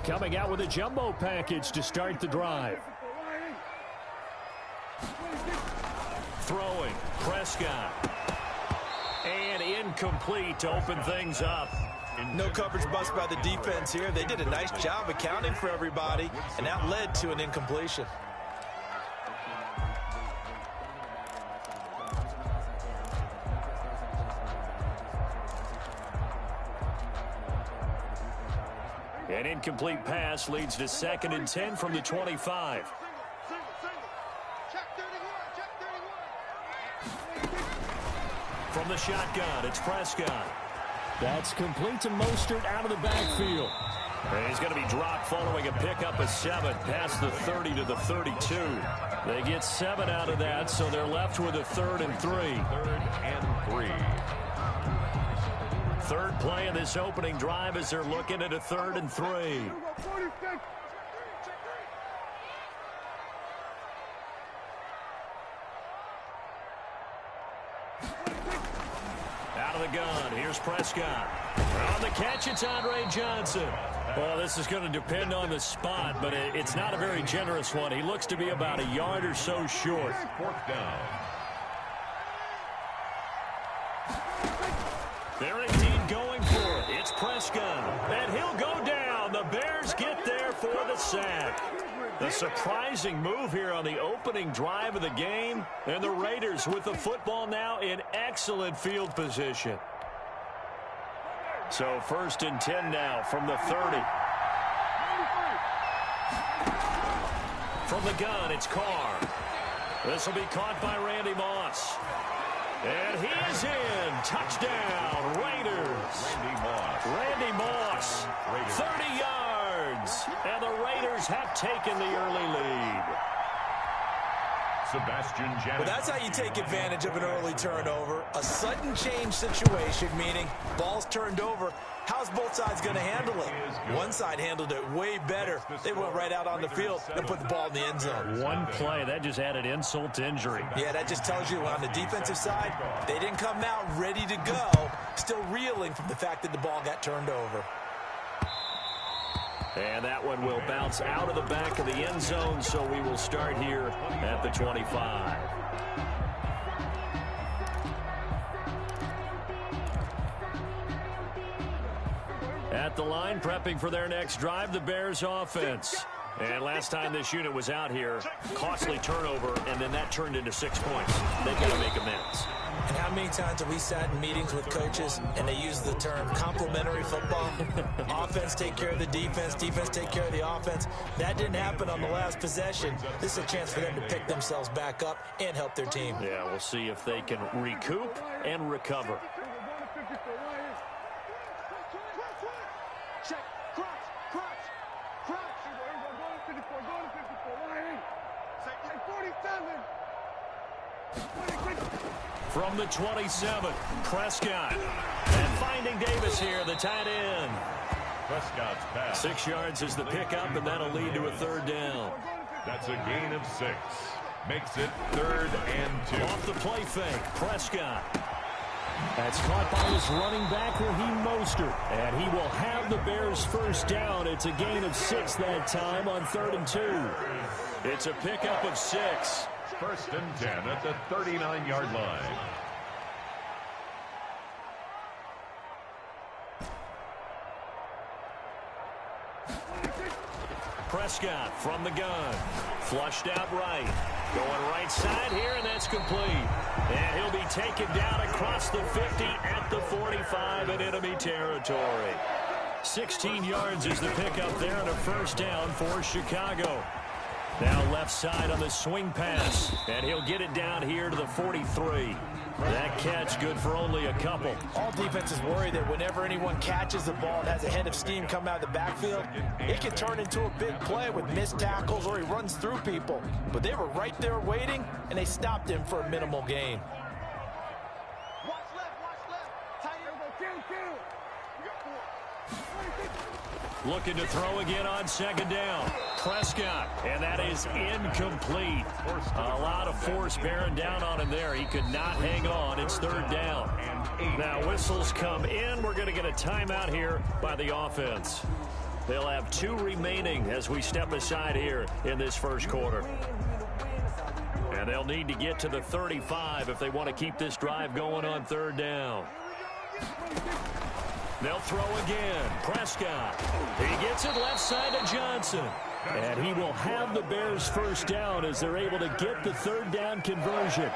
Coming out with a jumbo package to start the drive. Throwing, Prescott. And incomplete to open things up. No coverage bust by the defense here. They did a nice job accounting for everybody, and that led to an incompletion. An incomplete pass leads to 2nd and 10 from the 25. From the shotgun, it's Prescott. That's complete to Mostert out of the backfield. And he's going to be dropped following a pickup of 7 past the 30 to the 32. They get 7 out of that, so they're left with a 3rd and 3. 3rd and 3. Third play of this opening drive as they're looking at a 3rd and 3. Out of the gun, here's Prescott. On the catch, it's Andre Johnson. Well, this is going to depend on the spot, but it's not a very generous one. He looks to be about a yard or so short. 4th down. They're indeed going for it. It's Prescott, and he'll go down. The Bears get there for the sack. The surprising move here on the opening drive of the game, and the Raiders with the football now in excellent field position. So 1st and 10 now from the 30. From the gun, it's Carr. This will be caught by Randy Moss. And he is in. Touchdown, Raiders. Randy Moss, 30 yards. And the Raiders have taken the early lead. Sebastian Janet. Well, that's how you take advantage of an early turnover. A sudden change situation, meaning ball's turned over. How's both sides going to handle it? One side handled it way better. They went right out on the field and put the ball in the end zone. One play, that just added insult to injury. Yeah, that just tells you on the defensive side, they didn't come out ready to go, still reeling from the fact that the ball got turned over. And that one will bounce out of the back of the end zone, so we will start here at the 25. At the line, prepping for their next drive, the Bears offense. And last time this unit was out here, costly turnover, and then that turned into 6 points. They've got to make amends. And how many times have we sat in meetings with coaches and they use the term complementary football? Offense take care of the defense, defense take care of the offense. That didn't happen on the last possession. This is a chance for them to pick themselves back up and help their team. Yeah, we'll see if they can recoup and recover. From the 27, Prescott. And finding Davis here, the tight end. Prescott's pass. 6 yards is the pickup, and that'll lead to a 3rd down. That's a gain of 6. Makes it 3rd and 2. Off the play fake, Prescott. That's caught by his running back, Raheem Mostert. And he will have the Bears' 1st down. It's a gain of 6 that time on 3rd and 2. It's a pickup of 6. 1st and 10 at the 39-yard line. Prescott from the gun. Flushed out right. Going right side here, and that's complete. And he'll be taken down across the 50 at the 45 in enemy territory. 16 yards is the pickup there, and a 1st down for Chicago. Now left side on the swing pass, and he'll get it down here to the 43. That catch good for only a couple. All defenses worry that whenever anyone catches the ball and has a head of steam come out of the backfield, it can turn into a big play with missed tackles or he runs through people. But they were right there waiting, and they stopped him for a minimal gain. Looking to throw again on 2nd down. Prescott, and that is incomplete. A lot of force bearing down on him there. He could not hang on. It's 3rd down. Now whistles come in. We're going to get a timeout here by the offense. They'll have 2 remaining as we step aside here in this first quarter. And they'll need to get to the 35 if they want to keep this drive going on 3rd down. They'll throw again. Prescott. He gets it left side to Johnson. And he will have the Bears first down as they're able to get the 3rd down conversion.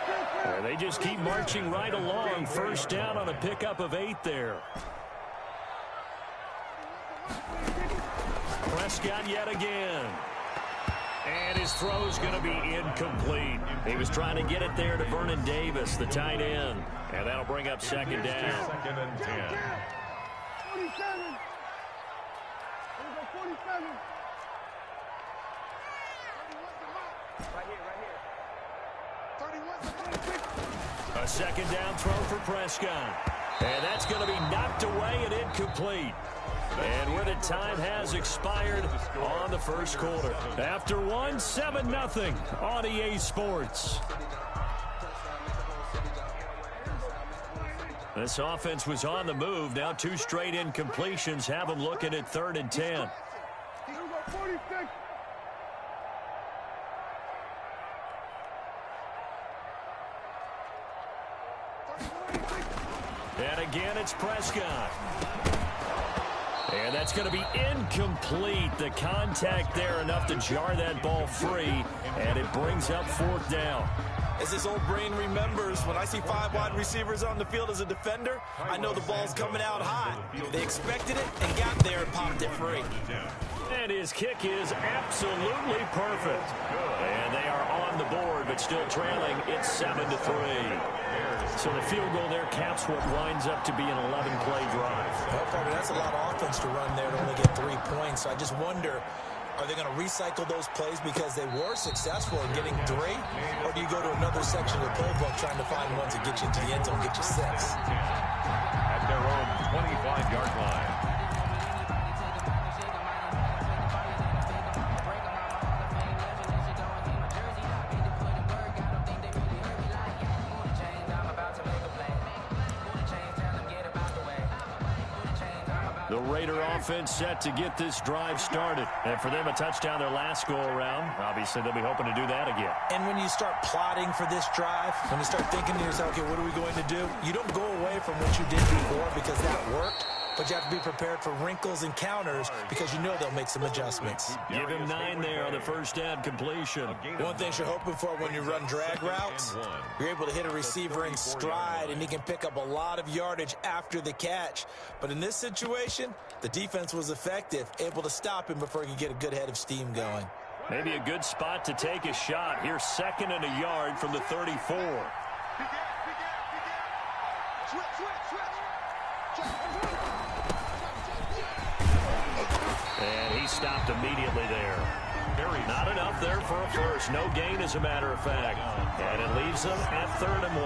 And they just keep marching right along. First down on a pickup of 8 there. Prescott yet again. And his throw's going to be incomplete. He was trying to get it there to Vernon Davis, the tight end. And that'll bring up 2nd down. 2nd and 10. 47. 47. A 2nd down throw for Prescott. And that's going to be knocked away and incomplete. And where the time has expired on the first quarter. After 1, 7-0 on EA Sports. This offense was on the move. Now 2 straight incompletions have them looking at 3rd and 10. And again, it's Prescott. And that's going to be incomplete. The contact there enough to jar that ball free. And it brings up 4th down. As his old brain remembers, when I see 5 wide receivers on the field as a defender, I know the ball's coming out hot. They expected it and got there and popped it free. And his kick is absolutely perfect. And they are on the board, but still trailing. It's 7-3. So the field goal there caps what winds up to be an 11-play drive. Well, Parker, that's a lot of offense to run there to only get 3 points. So I just wonder, are they going to recycle those plays because they were successful in getting 3? Or do you go to another section of the playbook trying to find ones that get you into the end zone, get you 6? At their own 25-yard line. The Raider offense set to get this drive started. And for them, a touchdown their last go-around. Obviously, they'll be hoping to do that again. And when you start plotting for this drive, when you start thinking to yourself, okay, what are we going to do? You don't go away from what you did before because that worked. But you have to be prepared for wrinkles and counters because you know they'll make some adjustments. Give him 9 there on the first down completion. One thing you're hoping for when you run drag routes, you're able to hit a receiver in stride, and he can pick up a lot of yardage after the catch. But in this situation, the defense was effective, able to stop him before he could get a good head of steam going. Maybe a good spot to take a shot. Here's 2nd and a yard from the 34. And he stopped immediately there. Not enough there for a first. No gain, as a matter of fact. And it leaves them at 3rd and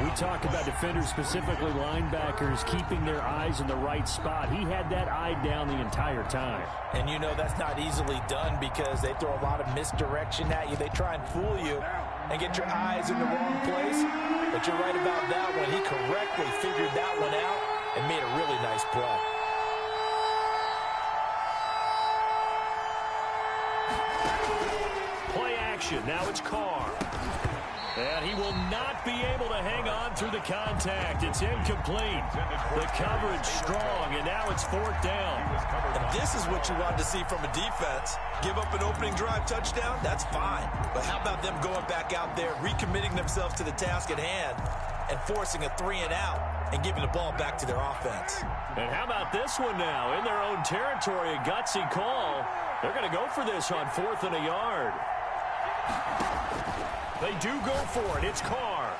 1. We talk about defenders, specifically linebackers, keeping their eyes in the right spot. He had that eye down the entire time. And you know that's not easily done because they throw a lot of misdirection at you. They try and fool you and get your eyes in the wrong place. But you're right about that one. He correctly figured that one out and made a really nice play. Now it's Carr. And he will not be able to hang on through the contact. It's incomplete. The coverage strong, and now it's 4th down. And this is what you wanted to see from a defense. Give up an opening drive touchdown, that's fine. But how about them going back out there, recommitting themselves to the task at hand, and forcing a 3-and-out and giving the ball back to their offense. And how about this one now? In their own territory, a gutsy call. They're going to go for this on 4th and a yard. They do go for it. It's Carr.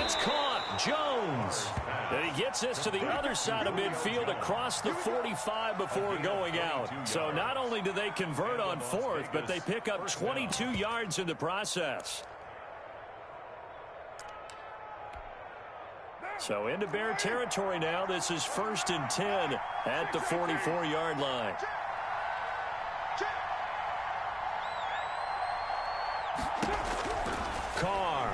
It's caught. Jones. And he gets this to the other side of midfield across the 45 before going out. So not only do they convert on 4th, but they pick up 22 yards in the process. So into Bear territory now. This is 1st and 10 at the 44-yard line. Carr.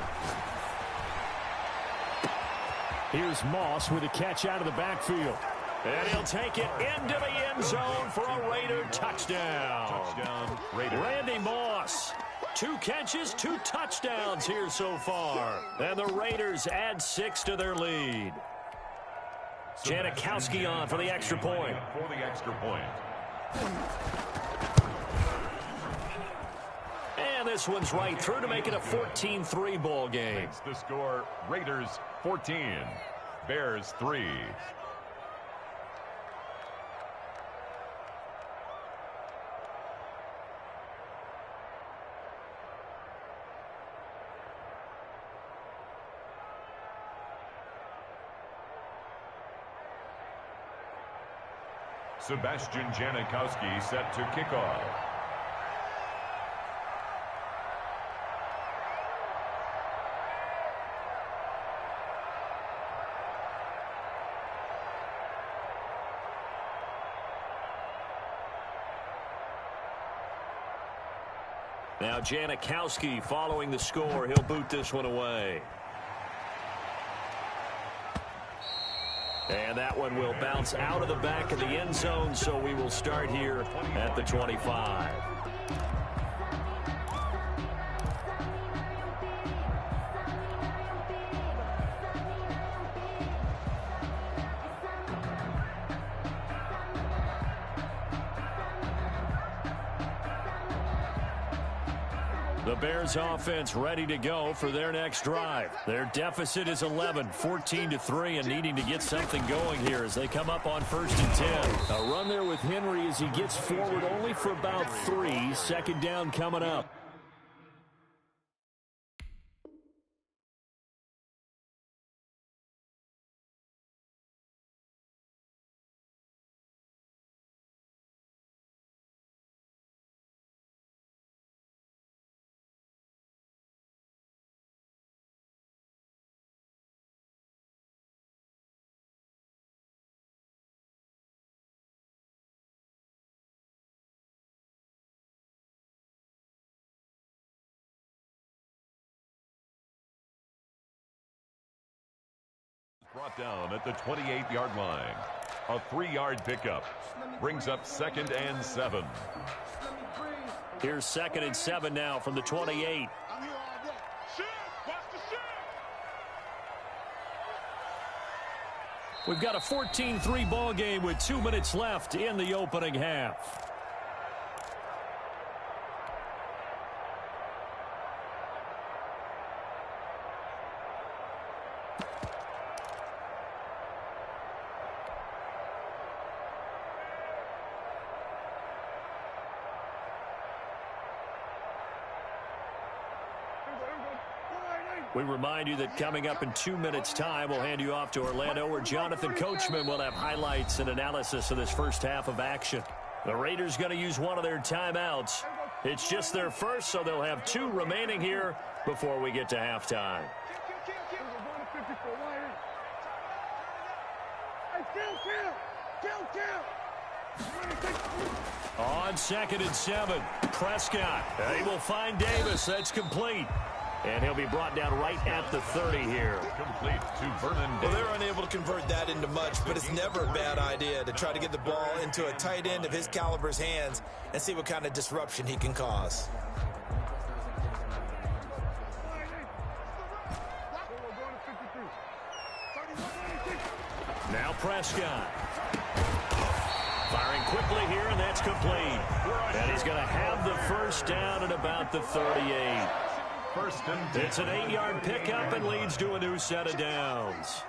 Here's Moss with a catch out of the backfield. And he'll take it into the end zone for a Raider touchdown. Touchdown, Raiders. Randy Moss. 2 catches, 2 touchdowns here so far. And the Raiders add 6 to their lead. Janikowski on for the extra point. For the extra point. And this one's right through to make it a 14-3 ball game. Makes the score Raiders 14, Bears 3. Sebastian Janikowski set to kick off. Now Janikowski following the score. He'll boot this one away. And that one will bounce out of the back of the end zone, so we will start here at the 25. The Bears offense ready to go for their next drive. Their deficit is 11, 14-3, and needing to get something going here as they come up on 1st and 10. A run there with Henry as he gets forward only for about 3. 2nd down coming up. Brought down at the 28-yard line. A 3-yard pickup brings up 2nd and 7. Here's 2nd and 7 now from the 28. We've got a 14-3 ball game with 2 minutes left in the opening half. We remind you that coming up in 2 minutes' time, we'll hand you off to Orlando, where Jonathan Coachman will have highlights and analysis of this first half of action. The Raiders going to use one of their timeouts. It's just their first, so they'll have 2 remaining here before we get to halftime. On 2nd and 7, Prescott. He will find Davis. That's complete. And he'll be brought down right at the 30 here. Complete to Vernon Davis. Well, they're unable to convert that into much, but it's never a bad idea to try to get the ball into a tight end of his caliber's hands and see what kind of disruption he can cause. Now Prescott. Firing quickly here, and that's complete. And he's going to have the first down at about the 38. First and 10. It's an 8-yard pickup and leads to a new set of downs.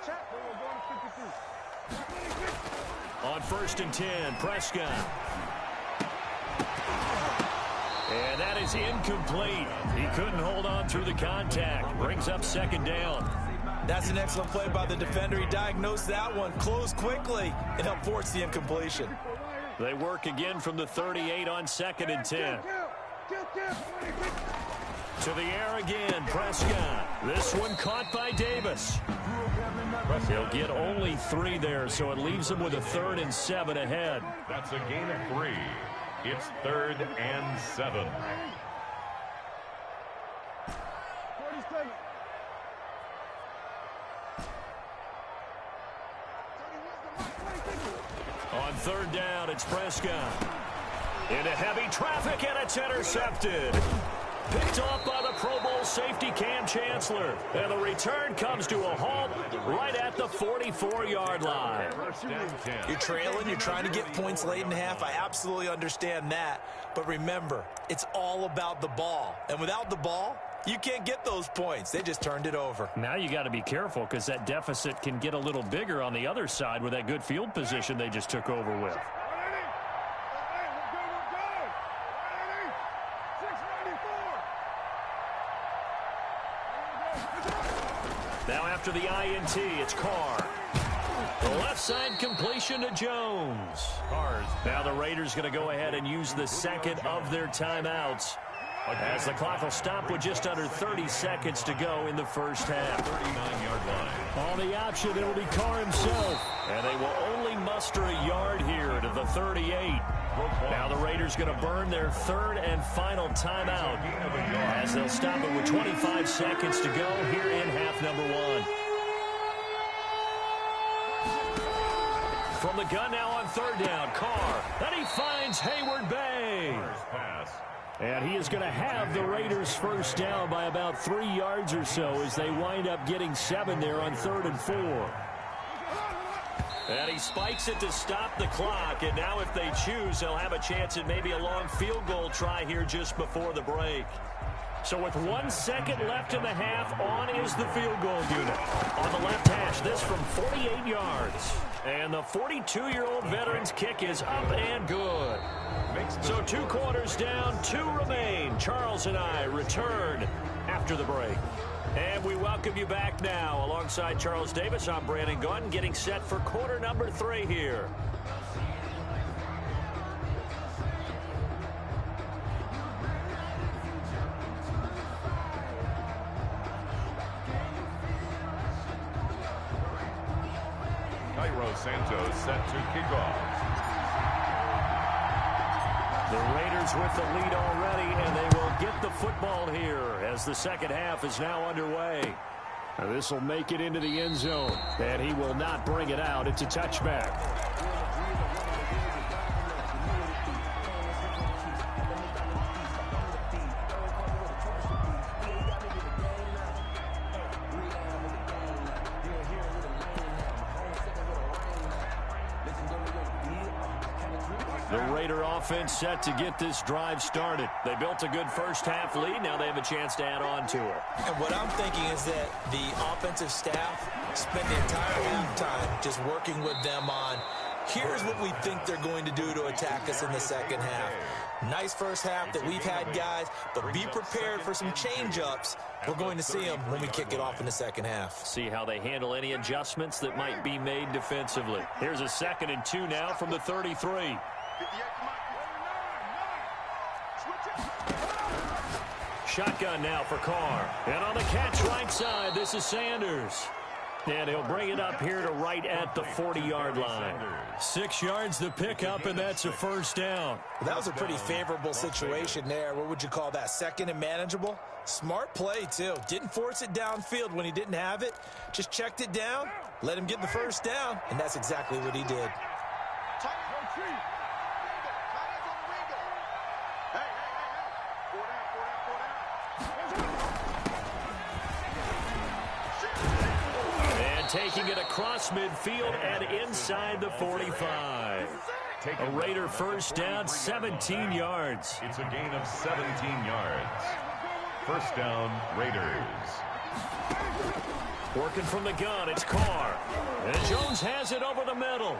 On 1st and 10, Prescott. And that is incomplete. He couldn't hold on through the contact. Brings up 2nd down. That's an excellent play by the defender. He diagnosed that one, closed quickly, and helped force the incompletion. They work again from the 38 on 2nd and 10. To the air again, Prescott. This one caught by Davis. He'll get only 3 there, so it leaves him with a 3rd and 7 ahead. That's a gain of 3. It's 3rd and 7. down. It's Prescott. Into heavy traffic, and it's intercepted. Picked off by the Pro Bowl safety Cam Chancellor. And the return comes to a halt right at the 44-yard line. You're trailing. You're trying to get points late in the half. I absolutely understand that. But remember, it's all about the ball. And without the ball, you can't get those points. They just turned it over. Now you got to be careful because that deficit can get a little bigger on the other side with that good field position they just took over with. Now after the INT, it's Carr. The left side completion to Jones. Now the Raiders going to go ahead and use the second of their timeouts, as the clock will stop with just under 30 seconds to go in the first half. 39-yard line. On the option, it'll be Carr himself. And they will only muster a yard here to the 38. Now the Raiders going to burn their third and final timeout, as they'll stop it with 25 seconds to go here in half number one. From the gun now on third down, Carr. And he finds Hayward Bay. And he is going to have the Raiders first down by about 3 yards or so as they wind up getting 7 there on 3rd and 4. And he spikes it to stop the clock. And now if they choose, they'll have a chance at maybe a long field goal try here just before the break. So with 1 second left in the half, on is the field goal unit. On the left hash, this from 48 yards. And the 42-year-old veteran's kick is up and good. So 2 quarters down, 2 remain. Charles and I return after the break. And we welcome you back now. Alongside Charles Davis, I'm Brandon Gaudin, getting set for quarter number 3 here. Cairo Santos set to kick off. The Raiders with the lead already, and they will get the football here as the second half is now underway. Now this will make it into the end zone, and he will not bring it out. It's a touchback. The Raider offense set to get this drive started. They built a good first half lead. Now they have a chance to add on to it. And what I'm thinking is that the offensive staff spent the entire halftime just working with them on, here's what we think they're going to do to attack us in the second half. Nice first half that we've had, guys, but be prepared for some change-ups. We're going to see them when we kick it off in the second half. See how they handle any adjustments that might be made defensively. Here's a 2nd and 2 now from the 33. Shotgun now for Carr. And on the catch right side, this is Sanders. And he'll bring it up here to right at the 40-yard line. 6 yards to pick up, and that's a first down. That was a pretty favorable situation there. What would you call that? 2nd and manageable? Smart play, too. Didn't force it downfield when he didn't have it. Just checked it down, let him get the first down, and that's exactly what he did. Taking it across midfield and inside the 45. A Raider first down, 17 yards. It's a gain of 17 yards. First down, Raiders. Working from the gun, it's Carr. And Jones has it over the middle.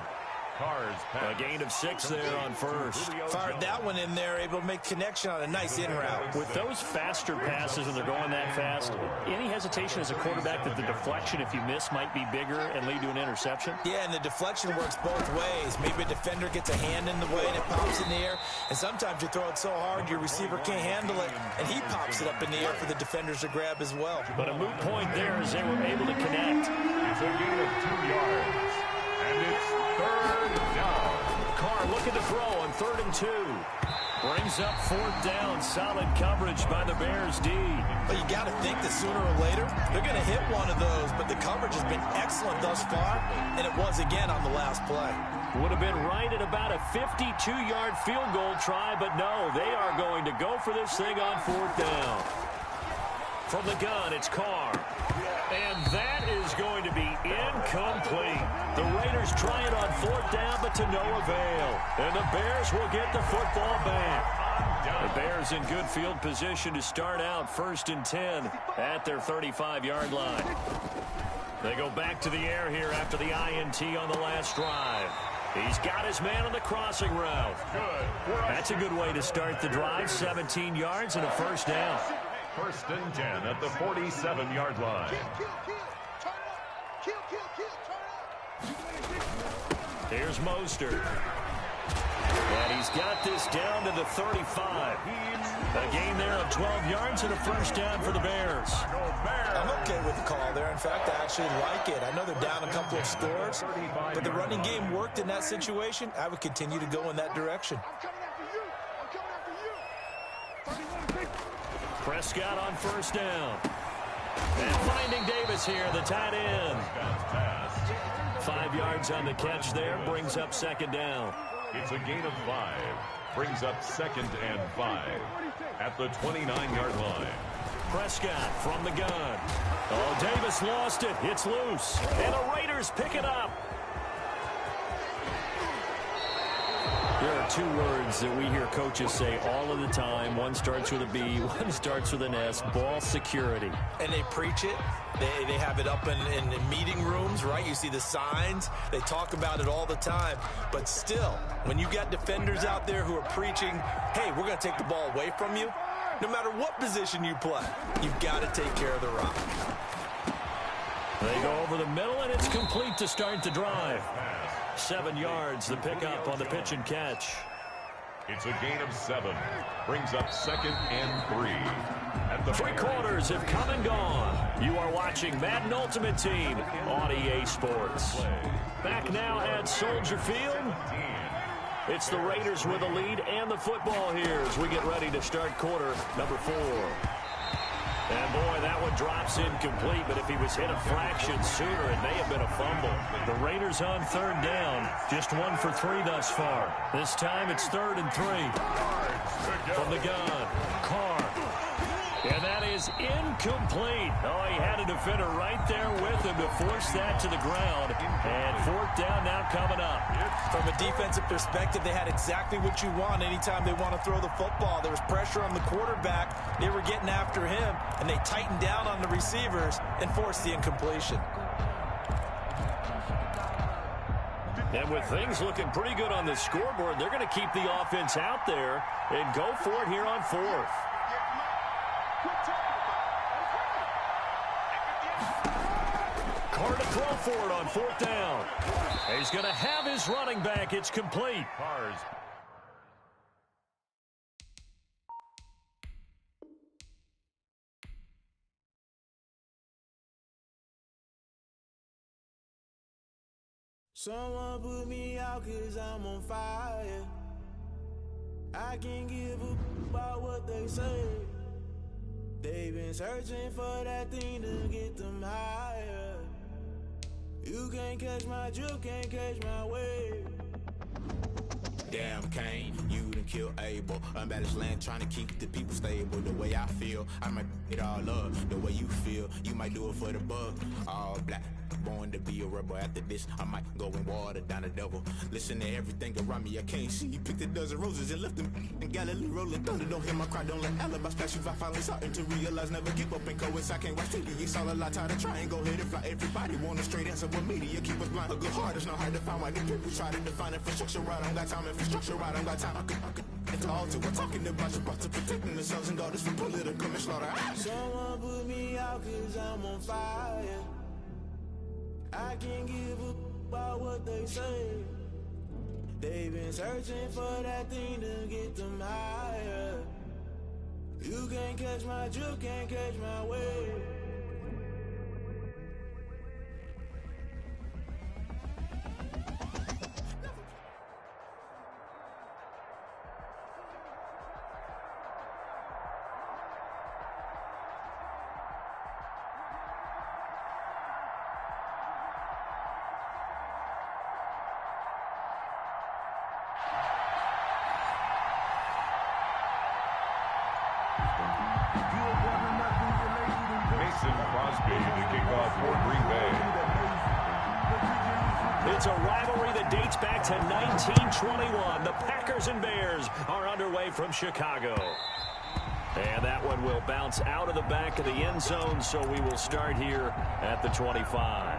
Carr's A gain of 6 there on first. Fired that one in there, able to make connection on a nice in route. With those faster passes and they're going that fast, any hesitation as a quarterback that the deflection, if you miss, might be bigger and lead to an interception? Yeah, and the deflection works both ways. Maybe a defender gets a hand in the way and it pops in the air. And sometimes you throw it so hard your receiver can't handle it, and he pops it up in the air for the defenders to grab as well. But a moot point there as they were able to connect. It's a gain of 2 yards. And it's third down. Carr looking to throw on 3rd and 2. Brings up 4th down. Solid coverage by the Bears D. But you got to think that sooner or later, they're going to hit one of those. But the coverage has been excellent thus far, and it was again on the last play. Would have been right at about a 52-yard field goal try, but no, they are going to go for this thing on 4th down. From the gun, it's Carr. And that is going to be incomplete. The Raiders try it on 4th down, but to no avail. And the Bears will get the football back. The Bears in good field position to start out 1st and 10 at their 35-yard line. They go back to the air here after the INT on the last drive. He's got his man on the crossing route. That's a good way to start the drive. 17 yards and a 1st down. 1st and 10 at the 47-yard line. Here's Mostert. And he's got this down to the 35. A gain there of 12 yards and a 1st down for the Bears. I'm okay with the call there. In fact, I actually like it. I know they're down a couple of scores, but the running game worked in that situation. I would continue to go in that direction. Prescott on 1st down. And finding Davis here, the tight end. 5 yards on the catch there, brings up 2nd down. It's a gain of 5. Brings up 2nd and 5 at the 29-yard line. Prescott from the gun. Oh, Davis lost it. It's loose. And the Raiders pick it up. There are 2 words that we hear coaches say all of the time. One starts with a B, one starts with an S. Ball security. And they preach it. They have it up in meeting rooms, right? You see the signs. They talk about it all the time. But still, when you got defenders out there who are preaching, hey, we're going to take the ball away from you, no matter what position you play, you've got to take care of the rock. They go over the middle, and it's complete to start the drive. 7 yards, the pickup on the pitch and catch. It's a gain of 7. Brings up 2nd and 3. At the 3 quarters have come and gone. You are watching Madden Ultimate Team on EA Sports. Back now at Soldier Field. It's the Raiders with a lead and the football here as we get ready to start quarter number 4. And, boy, that one drops incomplete, but if he was hit a fraction sooner, it may have been a fumble. The Raiders on 3rd down, just 1 for 3 thus far. This time it's 3rd and 3. From the gun, Carr. And that is incomplete. Oh, he had a defender right there with him to force that to the ground. And 4th down now coming up. From a defensive perspective, they had exactly what you want anytime they want to throw the football. There was pressure on the quarterback. They were getting after him, and they tightened down on the receivers and forced the incompletion. And with things looking pretty good on the scoreboard, they're going to keep the offense out there and go for it here on 4th. Carr to throw for it on 4th down. He's going to have his running back. It's complete. Carr's. Someone put me out 'cause I'm on fire. I can't give a about what they say. They've been searching for that thing to get them higher. You can't catch my drift, can't catch my wave. Damn, Kane, you done killed Abel. Unbalanced land, trying to keep the people stable. The way I feel, I might it all up. The way you feel, you might do it for the bug. All black, born to be a rebel. After this, I might go and water down the devil. Listen to everything around me, I can't see. You picked a dozen roses and left them in Galilee rolling thunder. Don't hear my cry, don't let alibis pass you. I finally starting to realize, never give up and coincide. Can't watch TV, it's all a lot. Tired of trying, go ahead and fly. Everybody want a straight answer with media. Keep us blind, a good heart, it's not hard to find. Why the people try to define infrastructure right? I don't got time, infrastructure right, I don't got time. I could into altar. We're talking about your to protecting the sons and daughters from political manslaughter. Someone put me out 'cause I'm on fire. I can't give a about what they say. They've been searching for that thing to get them higher. You can't catch my drift, can't catch my wave. The kickoff for Green Bay. It's a rivalry that dates back to 1921. The Packers and Bears are underway from Chicago. And that one will bounce out of the back of the end zone, so we will start here at the 25.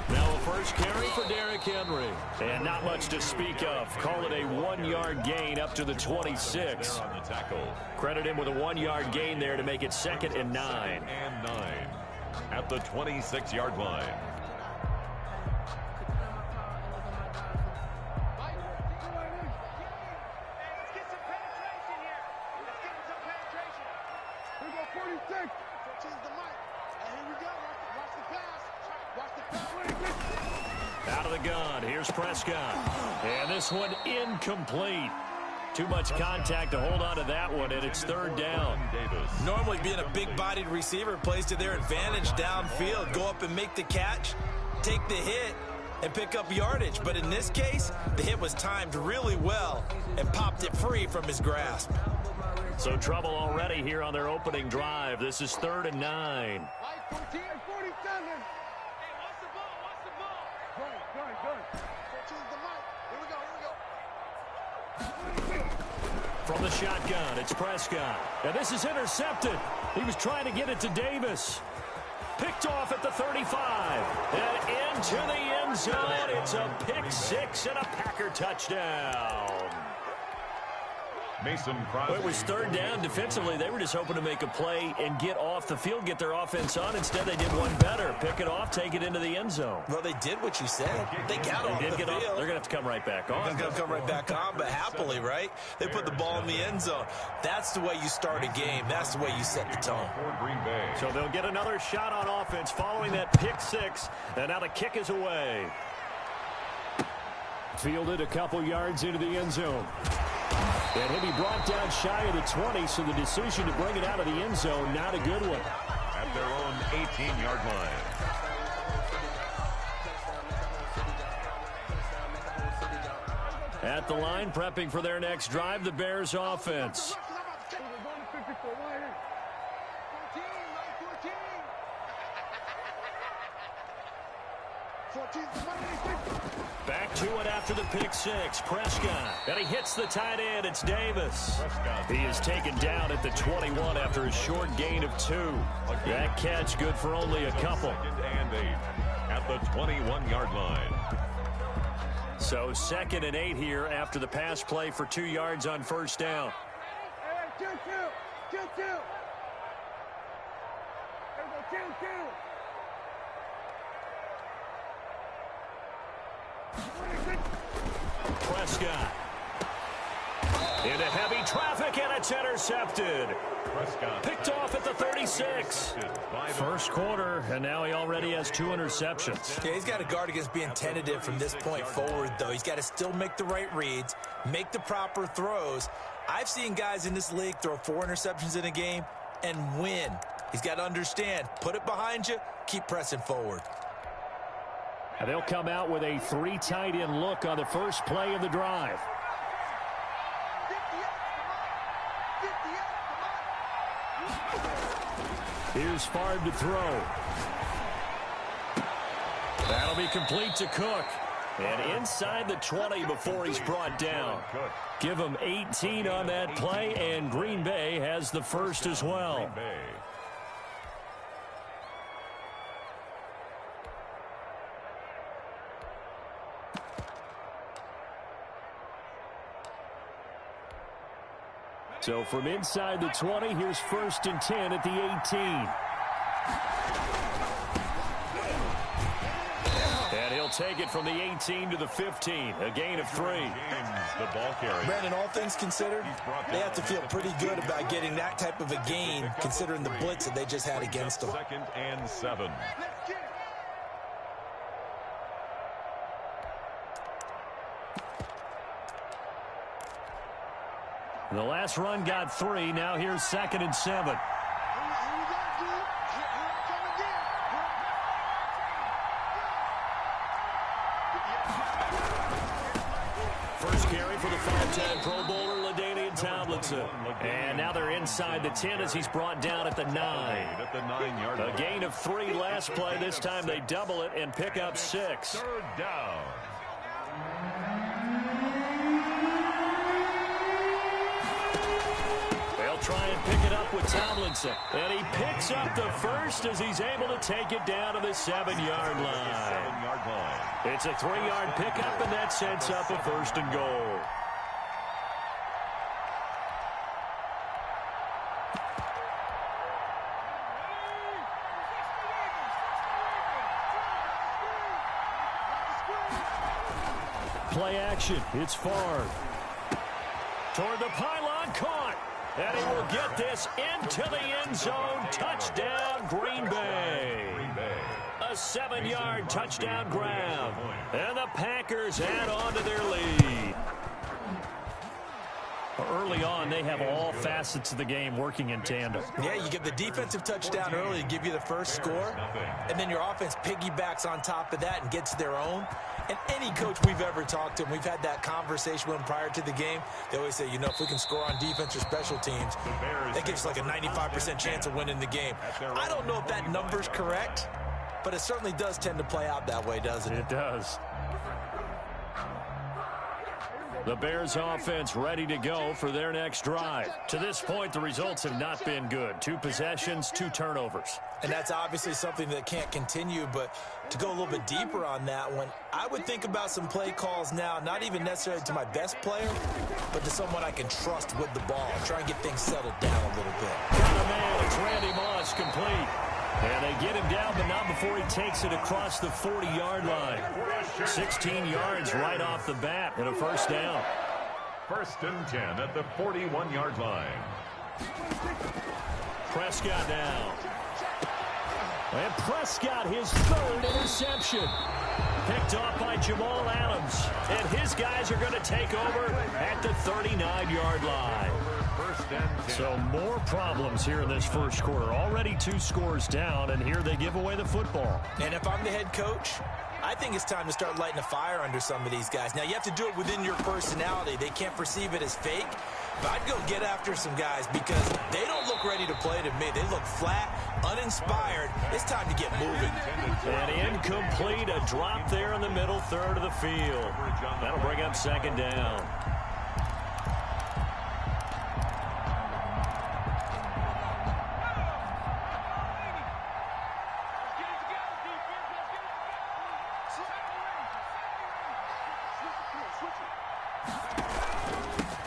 Now a first carry for Derrick Henry. And not much to speak of. Call it a 1-yard gain up to the 26. On the tackle. Credit him with a 1-yard gain there to make it 2nd and 9. And 9 at the 26-yard line. Out of the gun, here's Prescott. And this one incomplete. Too much contact to hold on to that one, and it's 3rd down. Normally being a big-bodied receiver plays to their advantage downfield. Go up and make the catch, take the hit, and pick up yardage. But in this case, the hit was timed really well and popped it free from his grasp. So trouble already here on their opening drive. This is 3rd and 9. From the shotgun, it's Prescott. And this is intercepted. He was trying to get it to Davis. Picked off at the 35. And into the end zone. It's a pick 6 and a Packer touchdown. Mason Crosby. Well, it was 3rd down defensively. They were just hoping to make a play and get off the field, get their offense on. Instead, they did one better. Pick it off, take it into the end zone. Well, they did what you said. They got off the field. They're going to have to come right back on. They're going to come right back on, but happily, right? They put the ball in the end zone. That's the way you start a game. That's the way you set the tone. For Green Bay. So they'll get another shot on offense following that pick 6. And now the kick is away. Fielded a couple yards into the end zone. And he'll be brought down shy of the 20, so the decision to bring it out of the end zone, not a good one. At their own 18-yard line. At the line, prepping for their next drive, the Bears offense. Back to it after the pick 6. Prescott. And he hits the tight end. It's Davis. He is taken down at the 21 after a short gain of 2. That catch good for only a couple. 2nd and 8 at the 21-yard line. So 2nd and 8 here after the pass play for 2 yards on 1st down. Prescott. Into heavy traffic, and it's intercepted. Prescott Picked off at the 36. First quarter, and now he already has 2 interceptions. Yeah, he's got to guard against being tentative from this point forward, though. He's got to still make the right reads, make the proper throws. I've seen guys in this league throw 4 interceptions in a game and win. He's got to understand, put it behind you, keep pressing forward. And they'll come out with a 3 tight end look on the first play of the drive. Here's Favre to throw. That'll be complete to Cook. And inside the 20 before he's brought down. Give him 18 on that play, and Green Bay has the first as well. So from inside the 20, here's 1st and 10 at the 18. And he'll take it from the 18 to the 15. A gain of 3. The ball carrier. Brandon, all things considered, they have to feel pretty good about getting that type of a gain, considering the blitz that they just had against them. 2nd and 7. The last run got 3. Now here's 2nd and 7. First carry for the 5-time Pro Bowler, LaDainian Tomlinson. And now they're inside the 10 as he's brought down at the 9. At the 9-yard line. A gain of 3 last play. This time they double it and pick up 6. 3rd down. They'll try and pick it up with Tomlinson. And he picks up the first as he's able to take it down to the 7-yard line. 7-yard line. It's a 3-yard pickup, and that sets up a 1st and goal. Play action. It's Favre. Toward the pylon, caught. And he will get this into the end zone. Touchdown, Green Bay. A 7-yard touchdown grab. And the Packers add on to their lead. Early on, they have all facets of the game working in tandem. Yeah, you get the defensive touchdown early to give you the first score, and then your offense piggybacks on top of that and gets their own. And any coach we've ever talked to, and we've had that conversation with them prior to the game, they always say, you know, if we can score on defense or special teams, that gives us like a 95% chance of winning the game. I don't know if that number's correct, but it certainly does tend to play out that way, doesn't it? It does. The Bears offense ready to go for their next drive. To this point, the results have not been good. 2 possessions, 2 turnovers. And that's obviously something that can't continue, but to go a little bit deeper on that one, I would think about some play calls now, not even necessarily to my best player, but to someone I can trust with the ball and try and get things settled down a little bit. Got a man, it's Randy Moss, complete. And they get him down, but not before he takes it across the 40-yard line. 16 yards right off the bat and a 1st down. 1st and 10 at the 41-yard line. Prescott now. And Prescott, his 3rd interception. Picked off by Jamal Adams. And his guys are going to take over at the 39-yard line. 1st and 10. So more problems here in this first quarter. Already 2 scores down, and here they give away the football. And if I'm the head coach, I think it's time to start lighting a fire under some of these guys. Now, you have to do it within your personality. They can't perceive it as fake. But I'd go get after some guys because they don't look ready to play to me. They look flat, uninspired. It's time to get moving. And incomplete, a drop there in the middle third of the field. That'll bring up 2nd down.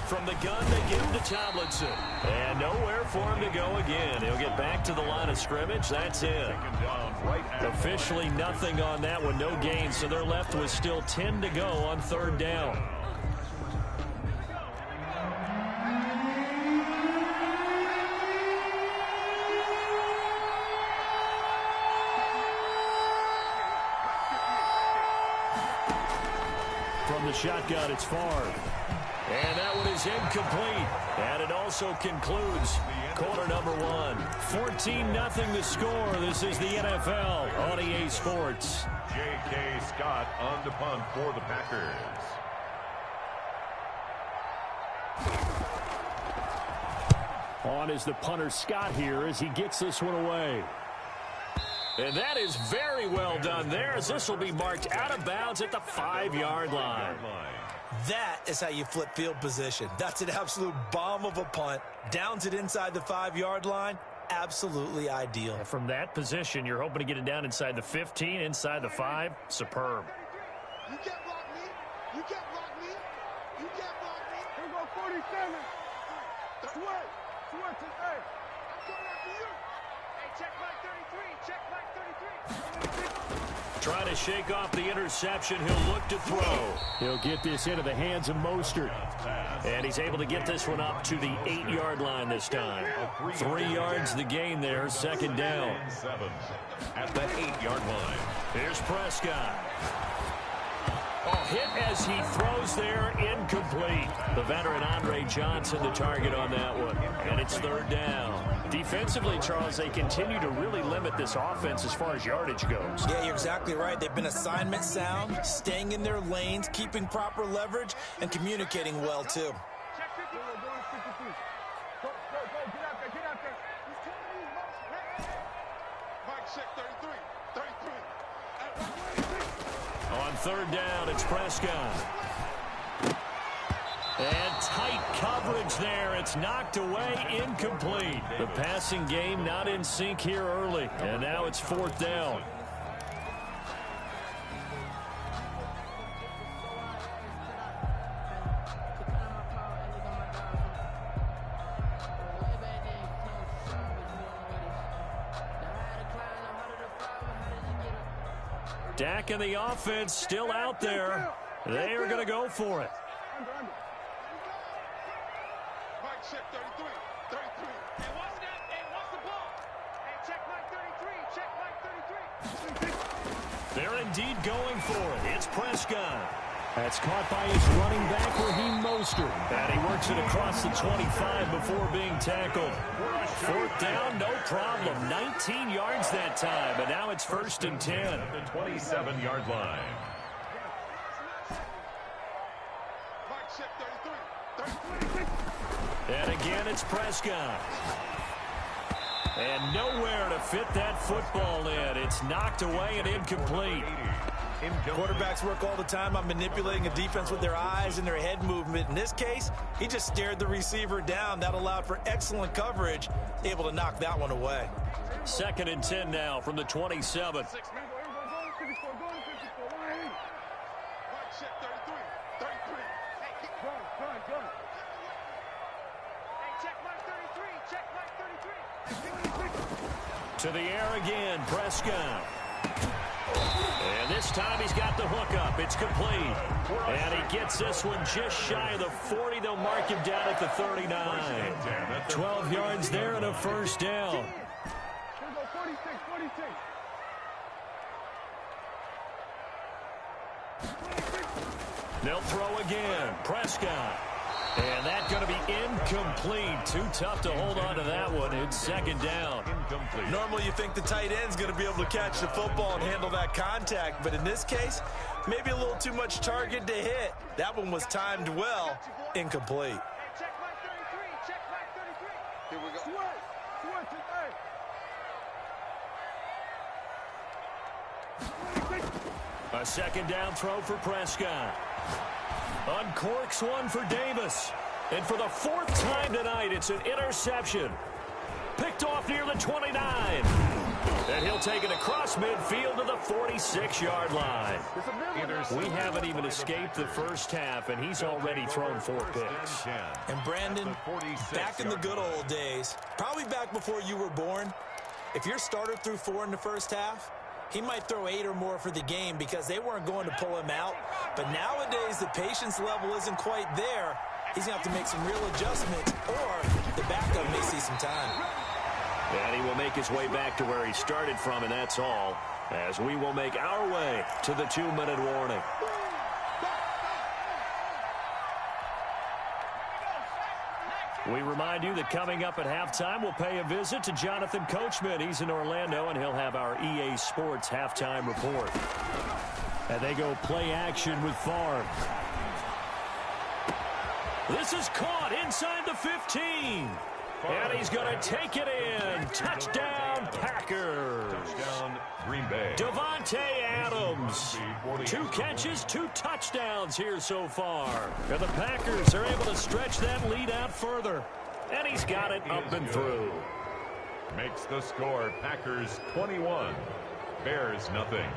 From the gun, they give him to Tomlinson. And nowhere for him to go again. He'll get back to the line of scrimmage. That's it. Officially nothing on that one. No gain. So they're left with still 10 to go on 3rd down. From the shotgun, it's Favre. And that one is incomplete. And it also concludes quarter number 1. 14-0 the score. This is the NFL on EA Sports. J.K. Scott on the punt for the Packers. On is the punter Scott here as he gets this one away. And that is very well done there as this will be marked out of bounds at the 5-yard line. That is how you flip field position. That's an absolute bomb of a punt. Downs it inside the 5-yard line. Absolutely ideal. And from that position, you're hoping to get it down inside the 15, inside the 5. Superb. You can't block me. You can't block me. You can't block me. Here go 47. Sweat. Sweat to hey. I'm coming after you. Hey, check Mike 33. Check Mike 33. Trying to shake off the interception. He'll look to throw. He'll get this into the hands of Mostert. And he's able to get this one up to the 8-yard line this time. 3 yards the gain there, second down. At the 8-yard line. Here's Prescott. Hit as he throws there, incomplete. The veteran Andre Johnson the target on that one. And it's third down. Defensively, Charles, they continue to really limit this offense as far as yardage goes. Yeah, you're exactly right. They've been assignment sound, staying in their lanes, keeping proper leverage, and communicating well, too. On third down, it's Prescott. And tight coverage there. It's knocked away, incomplete. The passing game not in sync here early. And now it's fourth down. Dak and the offense still out there. They are going to go for it. They're indeed going for it. It's Prescott. That's caught by his running back, Raheem Mostert. And he works it across the 25 before being tackled. Fourth down, no problem. 19 yards that time, but now it's first and 10. The 27-yard line. And again, it's Prescott. And nowhere to fit that football in. It's knocked away and incomplete. Quarterbacks work all the time on manipulating a defense with their eyes and their head movement. In this case, he just stared the receiver down. That allowed for excellent coverage, able to knock that one away. Second and 10 now from the 27. To the air again, Prescott. And this time he's got the hook up. It's complete. And he gets this one just shy of the 40. They'll mark him down at the 39. 12 yards there and a first down. They'll throw again. Prescott. And that's going to be incomplete. Too tough to hold on to that one. It's second down. Incomplete. Normally you think the tight end's going to be able to catch the football and handle that contact, but in this case, maybe a little too much target to hit. That one was timed well. Incomplete. Here we go. A second down throw for Prescott. Uncorks one for Davis. And for the fourth time tonight, it's an interception. Picked off near the 29. And he'll take it across midfield to the 46-yard line. We haven't even escaped the first half, and he's already thrown 4 picks. And Brandon, back in the good old days, probably back before you were born, if your starter threw 4 in the first half, he might throw 8 or more for the game because they weren't going to pull him out. But nowadays, the patience level isn't quite there. He's going to have to make some real adjustments, or the backup may see some time. And he will make his way back to where he started from, and that's all, as we will make our way to the 2-minute warning. We remind you that coming up at halftime, we'll pay a visit to Jonathan Coachman. He's in Orlando, and he'll have our EA Sports halftime report. And they go play action with Favre. This is caught inside the 15. And he's going to take it in. Touchdown, Packers. Touchdown, Green Bay. Davante Adams. 2 catches, 2 touchdowns here so far. And the Packers are able to stretch that lead out further. And he's got it up and through. Makes the score Packers 21, Bears nothing.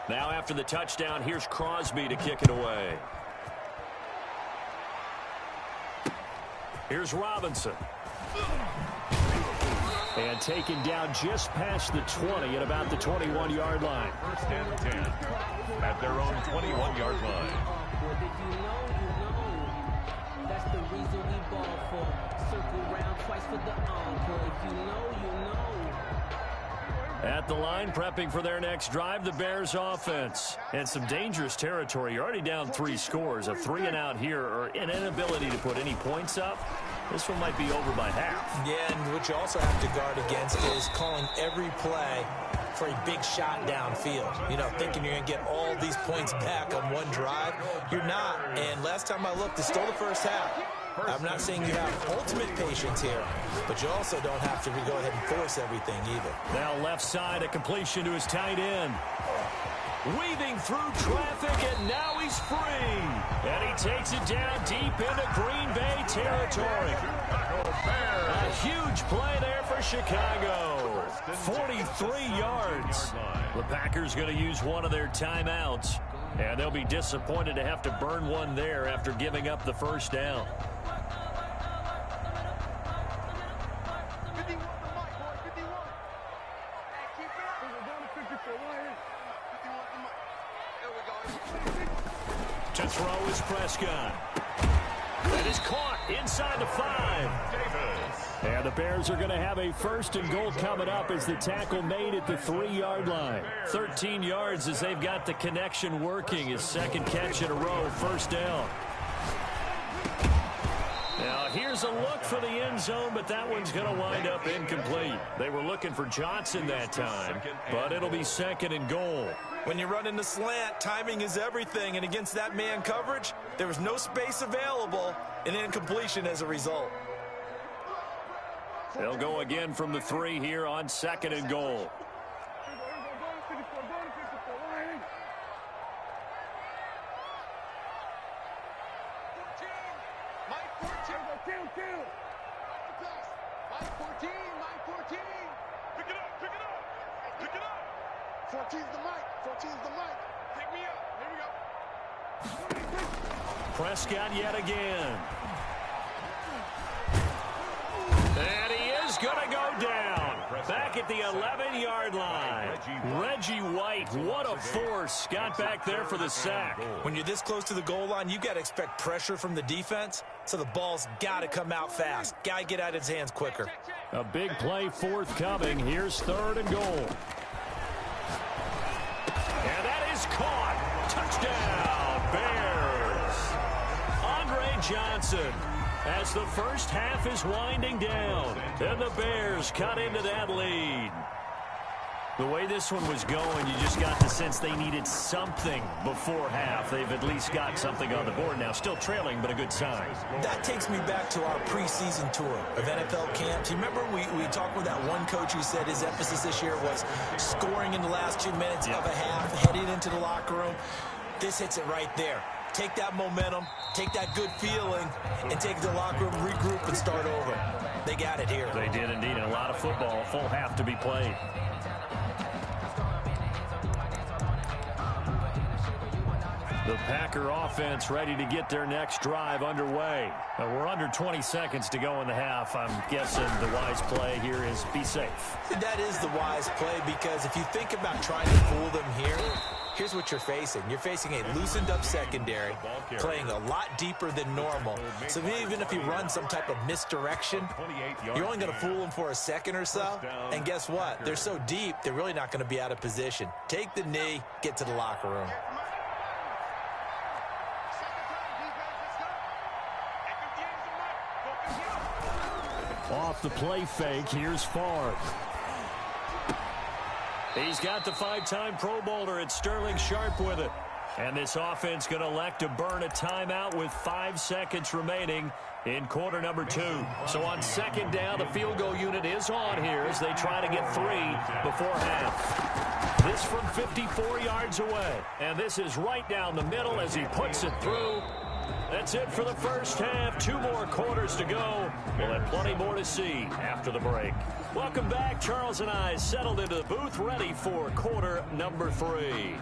Now after the touchdown, here's Crosby to kick it away. Here's Robinson. And taken down just past the 20 at about the 21-yard line. First and 10 at their own 21-yard line. That's the reason we ball for. Circle round twice for the encore. If you know, you know. At the line, prepping for their next drive, the Bears offense. And some dangerous territory. You're already down 3 scores. A 3-and-out here, or an inability to put any points up. This one might be over by half. Yeah, and what you also have to guard against is calling every play for a big shot downfield. You know, thinking you're going to get all these points back on one drive. You're not. And last time I looked, it's still the first half. I'm not saying you have ultimate patience here, but you also don't have to go ahead and force everything either. Now left side, a completion to his tight end. Weaving through traffic, and now he's free. And he takes it down deep into Green Bay territory. A huge play there for Chicago. 43 yards. The Packers going to use one of their timeouts, and they'll be disappointed to have to burn one there after giving up the first down. To throw is Prescott. That is caught inside the 5. And the Bears are going to have a first and goal coming up as the tackle made at the 3-yard line. 13 yards as they've got the connection working. His second catch in a row, first down. Now here's a look for the end zone, but that one's going to wind up incomplete. They were looking for Johnson that time, but it'll be second and goal. When you run in the slant, timing is everything, and against that man coverage, there was no space available, and incompletion as a result. They'll go again from the 3 here on second and goal. Prescott yet again. And he is going to go down. Back at the 11-yard line. Reggie White, what a force. Got back there for the sack. When you're this close to the goal line, you've got to expect pressure from the defense, so the ball's got to come out fast. Got to get out of his hands quicker. A big play forthcoming. Here's third and goal. And that is caught. Touchdown, Bears. Andre Johnson, as the first half is winding down, and the Bears cut into that lead. The way this one was going, you just got the sense they needed something before half. They've at least got something on the board now. Still trailing, but a good sign. That takes me back to our preseason tour of NFL camps. You remember we talked with that one coach who said his emphasis this year was scoring in the last 2 minutes of a half, heading into the locker room. This hits it right there. Take that momentum, take that good feeling, and take it to the locker room, regroup, and start over. They got it here. They did indeed. A lot of football, full half to be played. The Packer offense ready to get their next drive underway. We're under 20 seconds to go in the half. I'm guessing the wise play here is be safe. That is the wise play, because if you think about trying to fool them here, here's what you're facing. You're facing a loosened up secondary, playing a lot deeper than normal. So even if you run some type of misdirection, you're only going to fool them for a second or so. And guess what? They're so deep, they're really not going to be out of position. Take the knee, get to the locker room. Off the play fake, here's Favre. He's got the 5-time Pro Bowler at Sterling Sharp with it. And this offense going to elect to burn a timeout with 5 seconds remaining in quarter number 2. So on second down, the field goal unit is on here as they try to get 3 before half. This from 54 yards away. And this is right down the middle as he puts it through. That's it for the first half. 2 more quarters to go. We'll have plenty more to see after the break. Welcome back. Charles and I settled into the booth, ready for quarter number 3.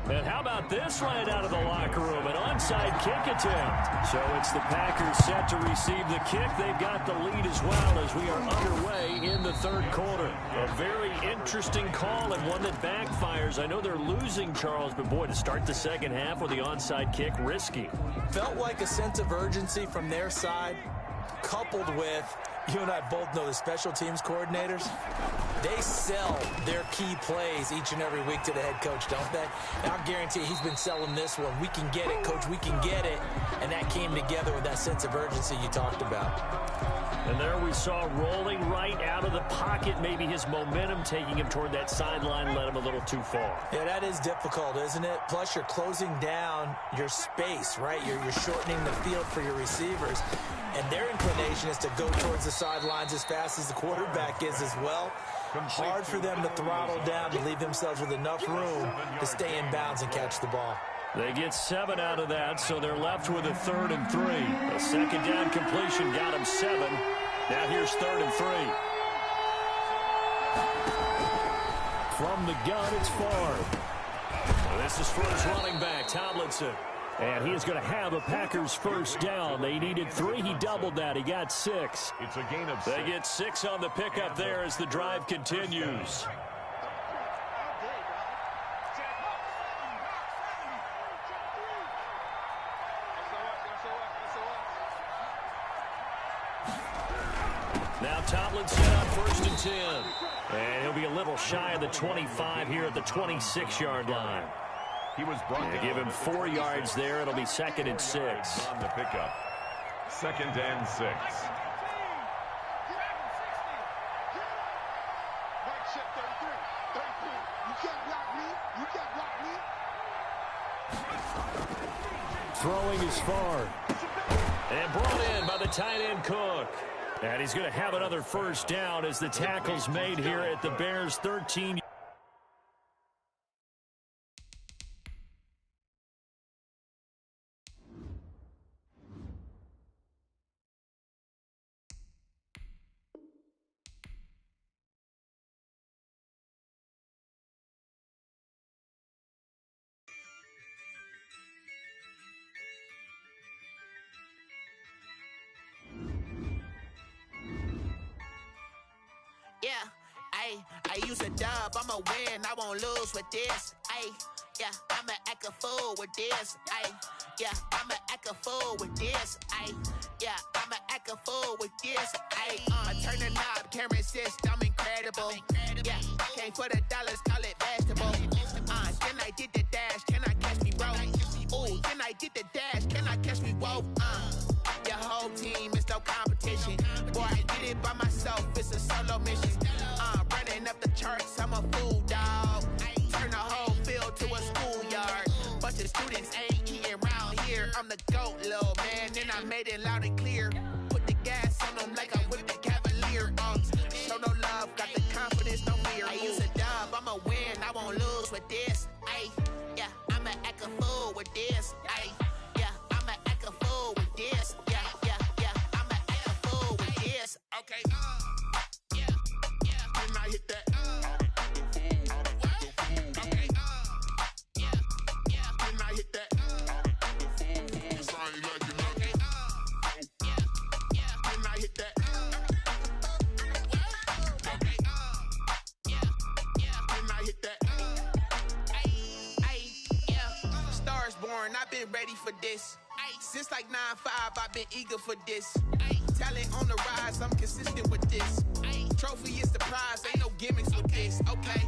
And how about this right out of the locker room? An onside kick attempt. So it's the Packers set to receive the kick. They've got the lead as well as we are underway in the third quarter. A very interesting call and one that backfires. I know they're losing, Charles, but boy, to start the second half with the onside kick, risky. Felt like a sense of urgency from their side, coupled with, you and I both know the special teams coordinators, they sell their key plays each and every week to the head coach, don't they? And I'll guarantee he's been selling this one. We can get it, coach, we can get it. And that came together with that sense of urgency you talked about. And there we saw rolling right out of the pocket. Maybe his momentum taking him toward that sideline led him a little too far. Yeah, that is difficult, isn't it? Plus, you're closing down your space, right? You're shortening the field for your receivers. And their inclination is to go towards the sidelines as fast as the quarterback is as well. Hard for them to throttle down to leave themselves with enough room to stay in bounds and catch the ball. They get 7 out of that, so they're left with a 3rd and 3. A second down completion got him 7. Now here's 3rd and 3. From the gun, it's Favre. This is for his running back, Tomlinson. And he is going to have a Packers first down. They needed 3. He doubled that. He got 6. It's a gain of 6. They get 6 on the pickup there as the drive continues. Now Tomlinson on 1st and 10. And he'll be a little shy of the 25 here at the 26-yard line. He was brought to give him 4 yards there. It'll be 2nd and 6. On the pickup. 2nd and 6. Throwing is far. And brought in by the tight end Cook. And he's going to have another first down as the tackle's made here at the Bears' 13. I use a dub, I'ma win, I won't lose with this. Yeah, I'ma act a fool with this. Yeah, I'ma act a fool with this. Yeah, I'ma act a fool with this. I turn the knob, can't resist, I'm incredible. Yeah, came for the dollars, call it vegetable. Then I did the dash, can I catch me, bro? Ooh, then I did the dash, can I catch me, whoa? Your whole team is no competition. Boy, I did it by myself, it's a solo mission. Running up the charts, I'm a fool, dog. Turn the whole field to a schoolyard. Bunch of students ain't eating around here. I'm the GOAT, little man, and I made it loud and clear. Put the gas on them like I'm with the Cavalier. Show no love, got the confidence, no fear. I use a dub, I'ma win, I won't lose with this. Yeah, I'ma act a fool with this. Yeah, I'ma act a fool with this. Yeah, I'ma act a fool with this. Okay. I hit that. Okay. When I hit that. When I hit that. Okay. When I hit that. Yeah. Stars born, I've been ready for this. Since like 9-5, I've been eager for this. Talent on the rise, I'm consistent with this. Trophy is the prize, ain't no gimmicks with this. Okay,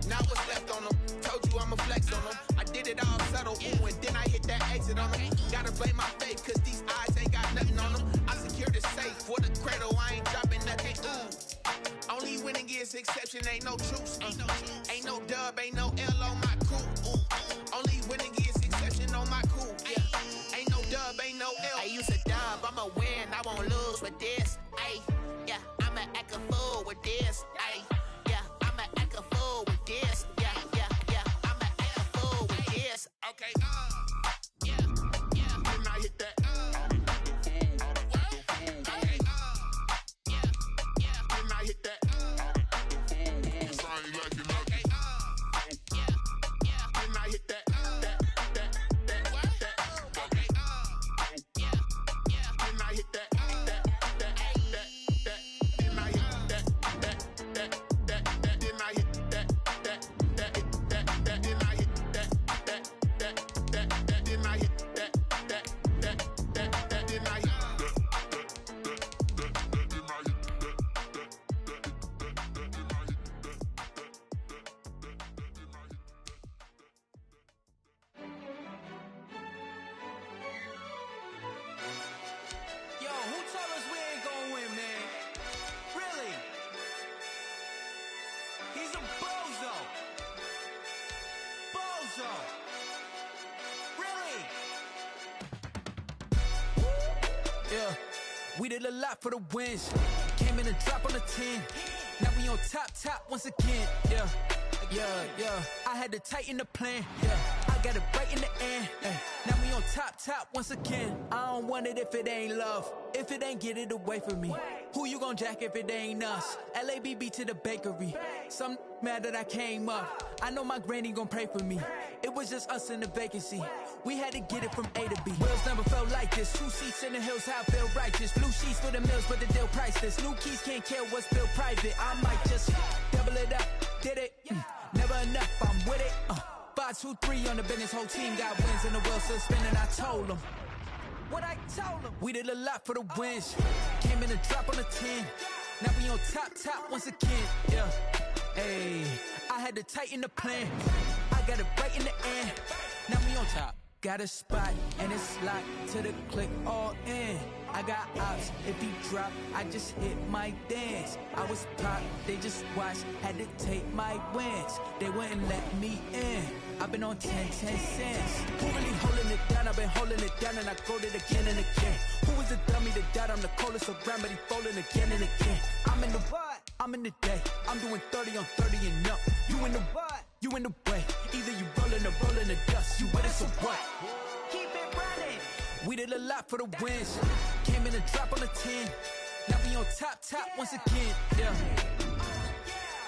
now what's left on them? Told you I'ma flex on them. I did it all subtle, ooh, and then I hit that exit on them. Gotta blame my faith, cause these eyes ain't got nothing on them. I secured the safe for the cradle, I ain't dropping nothing, ooh. Only winning is exception, ain't no truce. Ain't no dub, ain't no L on my crew, ooh. Only winning is exception on my crew, yeah. Ain't no dub, ain't no L. I use a dub, I'ma win, I won't lose with this. Yeah, I'ma act a fool with this. Yeah, I'ma act a fool with this. Yeah, I'ma act a fool with this. Okay. Yeah. When I hit that. Okay. Yeah. When I hit that. Okay. Yeah. When I hit that. so. Really? Yeah, we did a lot for the wins. Came in and dropped on the 10. Now we on top once again. Yeah. I had to tighten the plan. Yeah, I got it right in the end. Now we on top once again. I don't want it if it ain't love. If it ain't, get it away from me. Who you gon' jack if it ain't us? LABB to the bakery. Some mad that I came up. I know my granny gon' pray for me. It was just us in the vacancy. We had to get it from A to B. Wheels never felt like this. 2 seats in the hills, how I feel righteous. Blue sheets for the mills, but the deal priceless. New keys can't kill what's built private. I might just double it up. Did it? Never enough, I'm with it. 5, 2, 3 on the business. Whole team got wins and the wheels still spinning. I told them what I told them. We did a lot for the wins. Came in and dropped on the 10. Now we on top once again. Yeah. Hey, I had to tighten the plan. I got it right in the end. Now we on top. Got a spot and it's locked to the click all in. I got ops, if he drop, I just hit my dance. I was pop, they just watched, had to take my wins. They wouldn't let me in. I've been on 10 cents. Who really holding it down? I've been holding it down and I go it again and again. Who was the dummy that died? I'm the coldest around, but he falling again and again. I'm in the what? I'm in the day. I'm doing 30 on 30 and up. You in the what? You in the way. Either you rolling or rolling the dust. You with us or what? Keep it running. We did a lot for the wins. Came in and dropped on the 10. Now we on top once again. Yeah.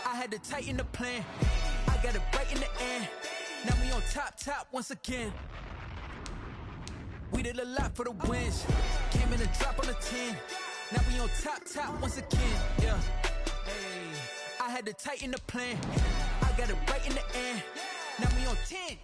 I had to tighten the plan. I got it right in the end. Now we on top once again. We did a lot for the wins. Came in and dropped on the 10. Now we on top once again. Yeah. Hey, I had to tighten the plan. I got it right in the end. Now we on 10.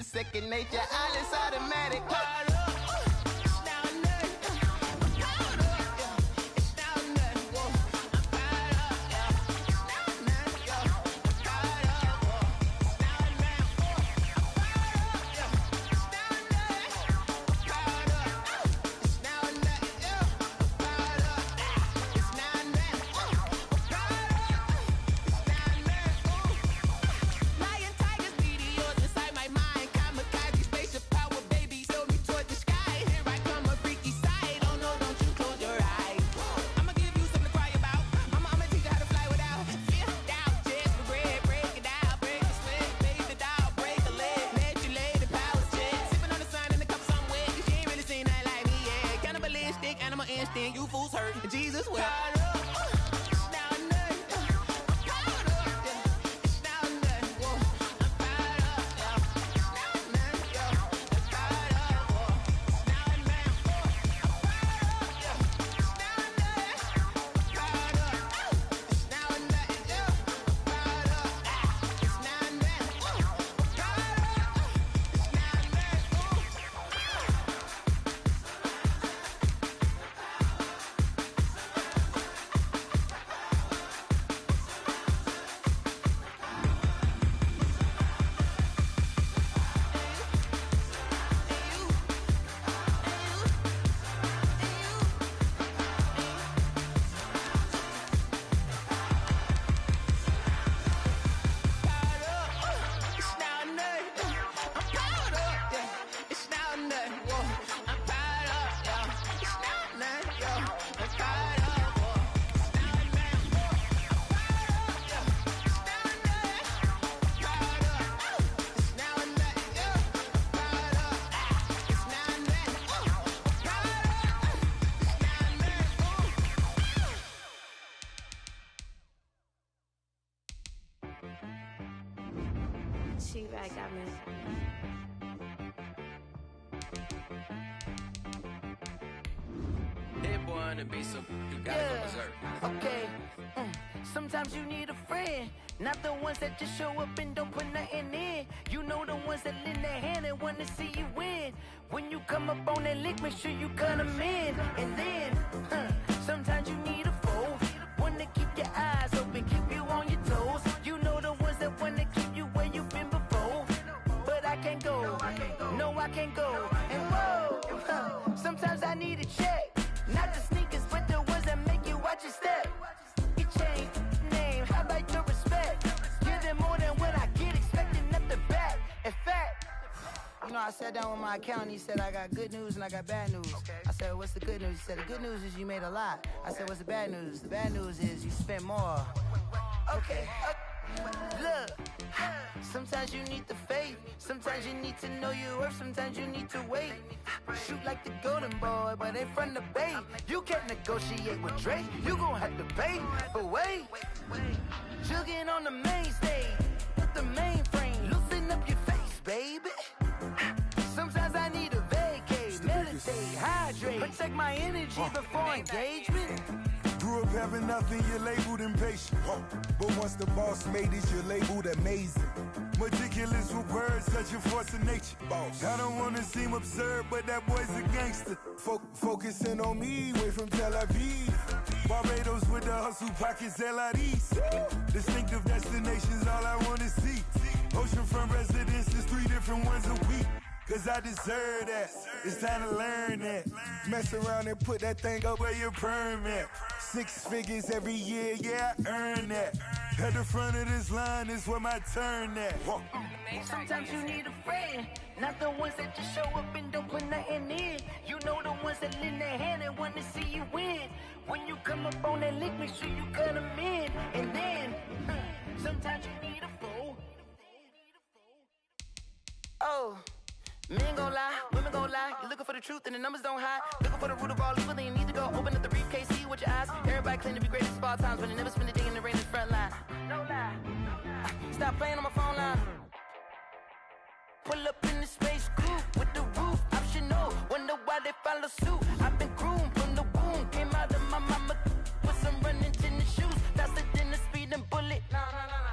Second nature, all is automatic. Lion, tigers, meteors inside my mind. Kamikaze, spaceship power, baby. Show me toy She right got me. That boy on the beat, so you gotta go berserk. Okay. Sometimes you need a friend, not the ones that just show up and don't put nothing in. You know the ones that lend their hand and want to see you win. When you come up on that lick, make sure you cut them in. And then, sometimes you need a foe, one to keep your eyes open, keep you on your toes. You know the ones that want to keep you where you've been before. But I can't go, no I can't go. And whoa, sometimes I need a check. Not the sneakers, but the ones that make you watch your step. You change name, how about your respect? Give them more than what I get, expecting nothing back. In fact, you know, I sat down with my accountant, he said I got good news and I got bad news. I said, what's the good news? He said, the good news is you made a lot. I said, what's the bad news? The bad news is you spent more. Okay, look, sometimes you need the faith, sometimes you need to know your worth, sometimes you need to wait. Shoot like the golden boy, but they from the bay. You can't negotiate with Drake, you gon' have to pay. But wait, jugging on the main stage, with the mainframe, loosen up your face, baby. Sometimes I need a vacate, meditate, hydrate, protect my energy before engagement. Grew up having nothing, you're labeled impatient. But once the boss made it, you're labeled amazing. Meticulous with words, such a force of nature. I don't wanna seem absurd, but that boy's a gangster. Focusing on me, way from Tel Aviv. Barbados with the hustle pockets, LIDs. Distinctive destinations, all I wanna see. Oceanfront residences, 3 different ones a week. Cause I deserve that, it's time to learn that. Mess around and put that thing up where your permit. 6 figures every year, yeah, I earn that. At the front of this line is where my turn at. Sometimes you need a friend, not the ones that just show up and don't put nothing in. You know the ones that lend their hand and want to see you win. When you come up on that lick, make sure you cut them in. And then, sometimes you need a foe. Oh. Men gon' lie, women gon' lie. You're looking for the truth and the numbers don't hide. Looking for the root of all evil, then you need to go open up the briefcase, see with your eyes. Everybody claim to be greatest of all times, but they never spend a day in the rain in the front line. No lie. Stop playing on my phone line. Pull up in the space coupe with the roof optional. Wonder why they follow suit. I've been groomed from the womb. Came out of my mama with some running tennis shoes. Faster than the speeding bullet. Nah,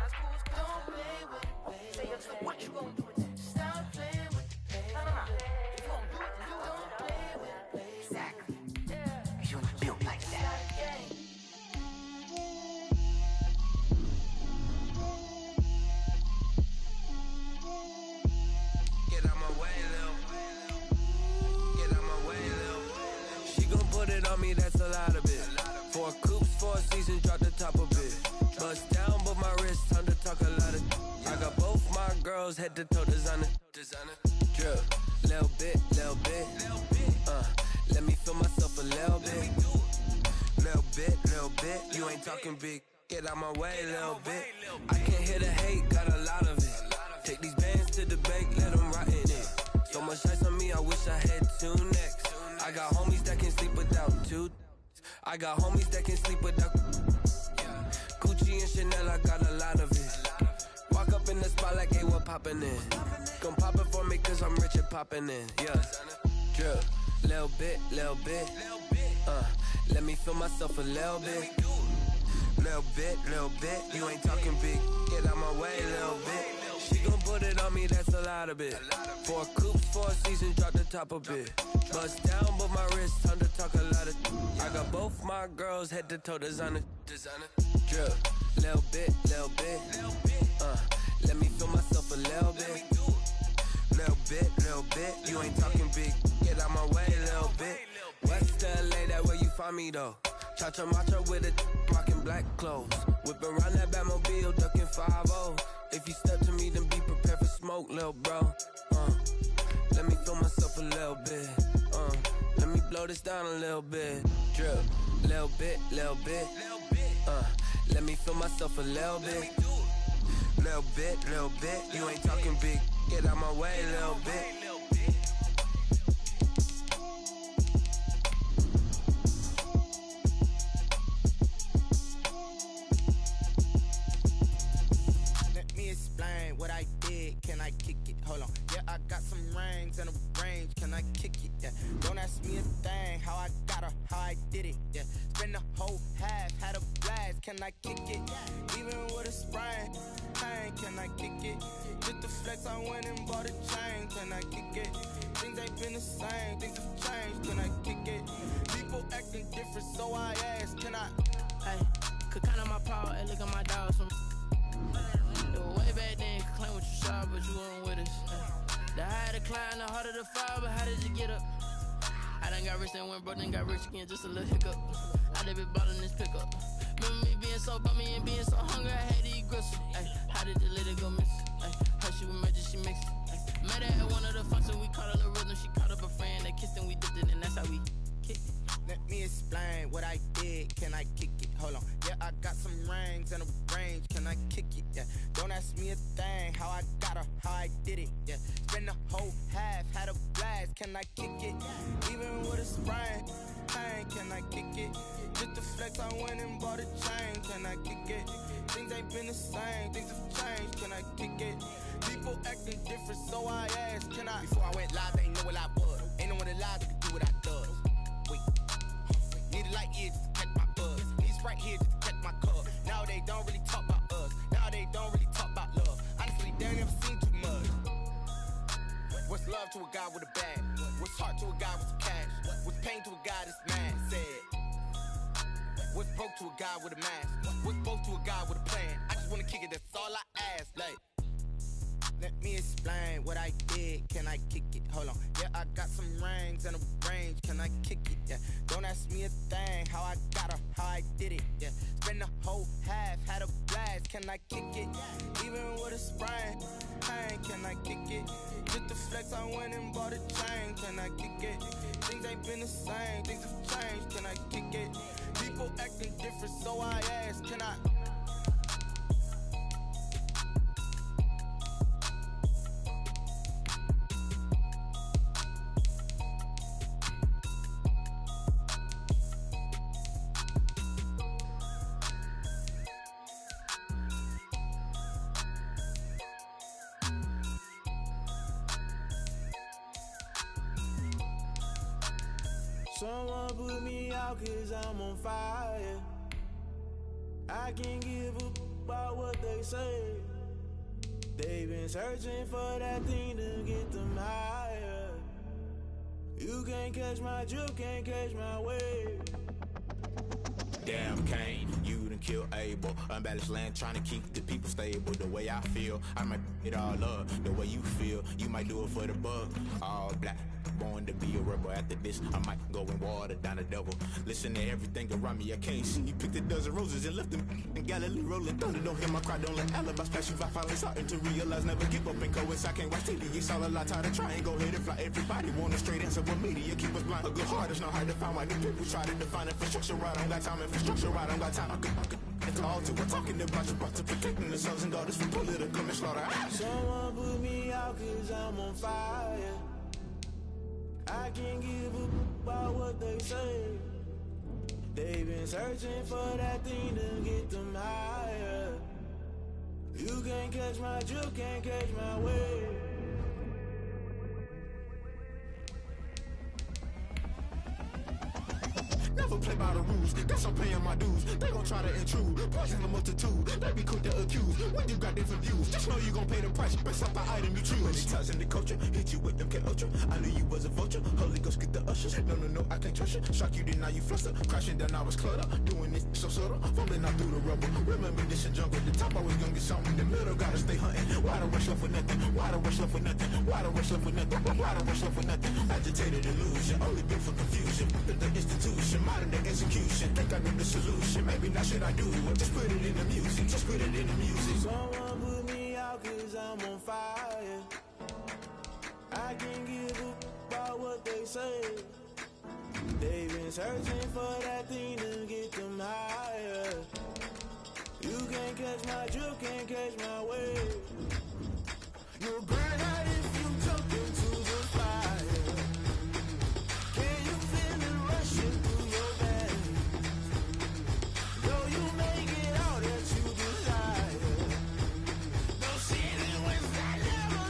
it's cool, it's cool. Don't play with it, baby. Say so what you gon' do with it? Stop playing with it. If you gon' do it, then don't play with it, baby. Exactly. You ain't built like that. Get out my way, Lil. Get out my way, Lil. She gon' put it on me, that's a lot of it. 4 coops, 4 seasons, drop the top of it. Bust down, but my wrist, time to talk a lot of. I got both my girls, head to toe designer. Drip, little bit. Let me feel myself a little bit. Little bit. You ain't talking big. Get out my way, little bit. I can't hear the hate, got a lot of it. Take these bands to the bank, let them rot in it. So much ice on me, I wish I had 2 necks. I got homies that can sleep without 2. I got homies that can sleep without. Gucci and Chanel, I got a lot of it. Walk up in the spot like, hey, what poppin' in? Gon' pop it for me cause I'm rich and poppin' in, yeah. Drip, little bit. Let me feel myself a little bit. Little bit. You ain't talking big. Get out my way, little bit. She gon' put it on me, that's a lot of it. 4 coops, 4 seasons, drop the top a bit. Bust down, but my wrist, time to talk a lot of. I got both my girls, head to toe designer. Drip, little bit. Let me feel myself a little bit. Little bit. You ain't talking big. Get out my way, little bit. West LA, that where you find me though. Cha-cha matcha with a rockin' black clothes. Whip around that Batmobile, ducking 5-0. If you step to me, then be prepared for smoke, lil' bro. Let me feel myself a little bit. Let me blow this down a little bit. Drip, little bit. Let me feel myself a little bit. Little bit. You ain't talking big. Get out my way, little bit. Let me explain what I did. can I kick it? Hold on. Yeah, I got some rings and a range, can I kick it? Yeah. Don't ask me a thing, how I got her, how I did it. Yeah. Spend the whole half, had a blast, can I kick it? Even with a sprain, pain, can I kick it? Just the flex, I went and bought a chain, can I kick it? Things ain't been the same, things have changed, can I kick it? People acting different, so I ask, can I? Hey, could count on my power and look at my dogs from. It was way back then, could claim what you saw, but you weren't with us. The higher the climb, the harder the fall, but how did you get up? I done got rich and went broke, then got rich again, just a little hiccup. I done been bought in this pickup. Remember me being so bummy and being so hungry, I had to eat gristle. Ay, how did the lady go miss? Ay, how she was magic, she mixed it. Met her at one of the functions, we caught her the rhythm, she caught up a friend, they kissed and we dipped it, and that's how we kicked it. Let me explain what I did, can I kick it? Hold on, yeah, I got some rings and a range, can I kick it? Yeah, don't ask me a thing, how I got her, how I did it. Yeah, spend the whole half, had a blast, can I kick it? Even with a sprain, pain, can I kick it? Just the flex, I went and bought a chain, can I kick it? Things ain't been the same, things have changed, can I kick it? People acting different, so I asked, can I? Before I went live, they ain't know what I was. Ain't no one alive that could do what I does. Wait, need a light here just to catch my buzz. Need Sprite here just to catch my cup. Now they don't really talk about us. Now they don't really talk about love. Honestly, they ain't never seen too much. What's love to a guy with a bag? What's heart to a guy with some cash? What's pain to a guy that's mad? Said. What's broke to a guy with a mask? What's broke to a guy with a plan? I just wanna kick it, that's all I ask. Like, let me explain what I did, can I kick it? Hold on, yeah, I got some rings and a range, can I kick it? Yeah, don't ask me a thing, how I got her, how I did it. Yeah, spend the whole half, had a blast, can I kick it? Even with a sprain, pain, can I kick it? Just the flex, I went and bought a chain, can I kick it? Things ain't been the same, things have changed, can I kick it? People acting different, so I ask, can I? Someone put me out cause I'm on fire. I can't give a about what they say. They've been searching for that thing to get them higher. You can't catch my drift, can't catch my wave. Damn Kane, you done killed Abel. Unbalanced land trying to keep the people stable. The way I feel, I might it all up. The way you feel, you might do it for the bug. All black, born to be a rebel. After this, I might go and water down the devil. Listen to everything around me, I can't see. You picked a dozen roses and left them in Galilee rolling thunder. Don't hear my cry, don't let alibis pass you by. Finally starting to realize, never give up and coincide. Can't watch TV, it's all a lot. Tired of trying, go ahead and fly. Everybody want a straight answer, but media keep us blind. A good heart is not hard to find. Why do people try to define infrastructure right? I don't got time, infrastructure right, I don't got time. I could all to we're talking about you, about to protecting the sons and daughters from political and slaughter. Someone put me out cause I'm on fire. I can't give a about what they say. They've been searching for that thing to get them higher. You can't catch my drift, can't catch my wave. Never play by the rules, guess I'm paying my dues. They gon' try to intrude, poison the multitude. They be quick to accuse, when you got different views. Just know you gon' pay the price, based off the item you choose. Many times in the culture, hit you with them K Ultra. I knew you was a vulture, Holy Ghost get the ushers. No, I can't trust you. Shock you, then now you fluster. Crashing down, I was cluttered. Doing this so subtle, fumbling out through the rubble. Remember this in jungle, the top I was gonna get something. In the middle, gotta stay hunting. Why the rush left for nothing? Why the rush left for nothing? Why the rush left for nothing? Why the rush left for nothing? Agitated illusion, only built for confusion. The institution, modern day execution. Think I know the solution. Maybe not should I do it? Just put it in the music. Just put it in the music. Someone put me out cause I'm on fire. I can't give a about what they say. They've been searching for that thing to get them higher. You can't catch my drift, can't catch my wave. You'll burn out if you jump into the fire. Can you feel it rushing through your veins? Though you make it all that you desire. Don't see it when I never